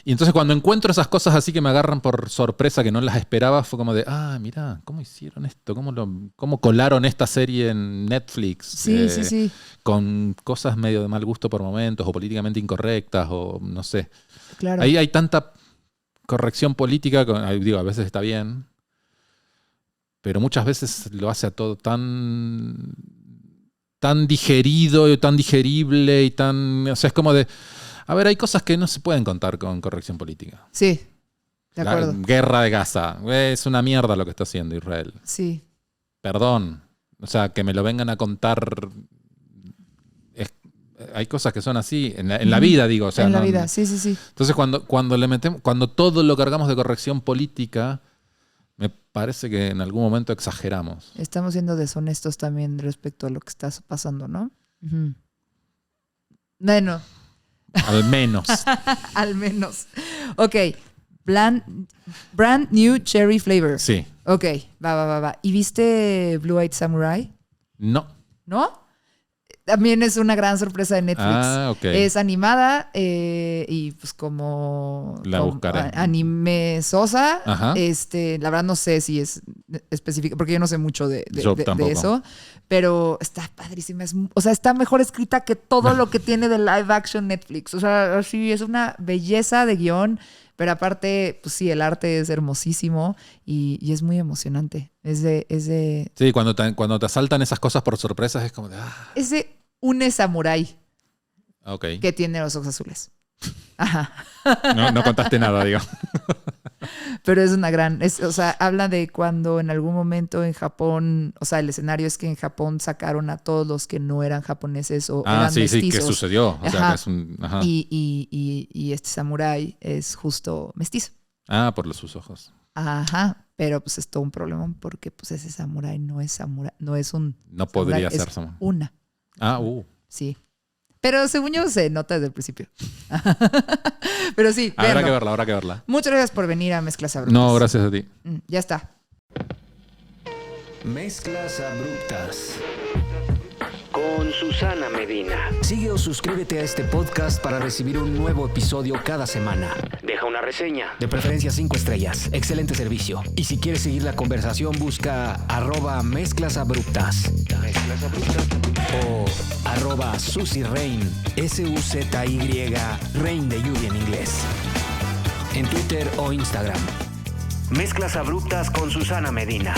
Y entonces cuando encuentro esas cosas así que me agarran por sorpresa, que no las esperaba, fue como de, mirá, ¿cómo hicieron esto? ¿Cómo colaron esta serie en Netflix? Sí. Con cosas medio de mal gusto por momentos, o políticamente incorrectas, o no sé. Claro. Ahí hay tanta corrección política, a veces está bien, pero muchas veces lo hace a todo tan digerido y tan digerible y o sea, es como de, a ver, hay cosas que no se pueden contar con corrección política. Sí, de acuerdo. La guerra de Gaza, es una mierda lo que está haciendo Israel. Sí. Perdón, o sea, que me lo vengan a contar, hay cosas que son así, en la vida digo. O sea, en la vida, sí. Entonces cuando todo lo cargamos de corrección política, me parece que en algún momento exageramos. Estamos siendo deshonestos también respecto a lo que está pasando, ¿no? Uh-huh. Bueno. Al menos. Al menos. Ok. Brand New Cherry Flavor. Sí. Ok, va. ¿Y viste Blue Eyed Samurai? No. ¿No? También es una gran sorpresa de Netflix. Ok. Es animada y pues como la buscaré. Anime sosa. Ajá. La verdad no sé si es específica, porque yo no sé mucho de tampoco. eso, pero está padrísima. O sea, está mejor escrita que todo lo que tiene de live action Netflix. O sea, sí, es una belleza de guión. Pero aparte, pues sí, el arte es hermosísimo y es muy emocionante. Es de Sí, cuando te asaltan esas cosas por sorpresas es como de... es de un samurái Ok. que tiene los ojos azules. Ajá. No contaste nada, digo. Pero es una gran... o sea, habla de cuando en algún momento en Japón... O sea, el escenario es que en Japón sacaron a todos los que no eran japoneses o eran Sí, mestizos. sí, que sucedió. O sea, Ajá. que es un... Ajá. Y este samurái es justo mestizo. Por sus ojos. Ajá. Pero pues es todo un problema porque pues ese samurái no es samurái. No es un... No samurái, podría es ser samurái. una. Sí. Pero según yo se nota desde el principio. Pero sí, Habrá véanlo. que verla. Muchas gracias por venir a Mezclas Abruptas. No, gracias a ti. Ya está. Mezclas Abruptas con Susana Medina. Sigue o suscríbete a este podcast para recibir un nuevo episodio cada semana. Deja una reseña, de preferencia 5 estrellas. Excelente servicio. Y si quieres seguir la conversación, busca @mezclasabruptas o @SuzyRain, SUZY, Rain de lluvia en inglés. En Twitter o Instagram. Mezclas Abruptas con Susana Medina.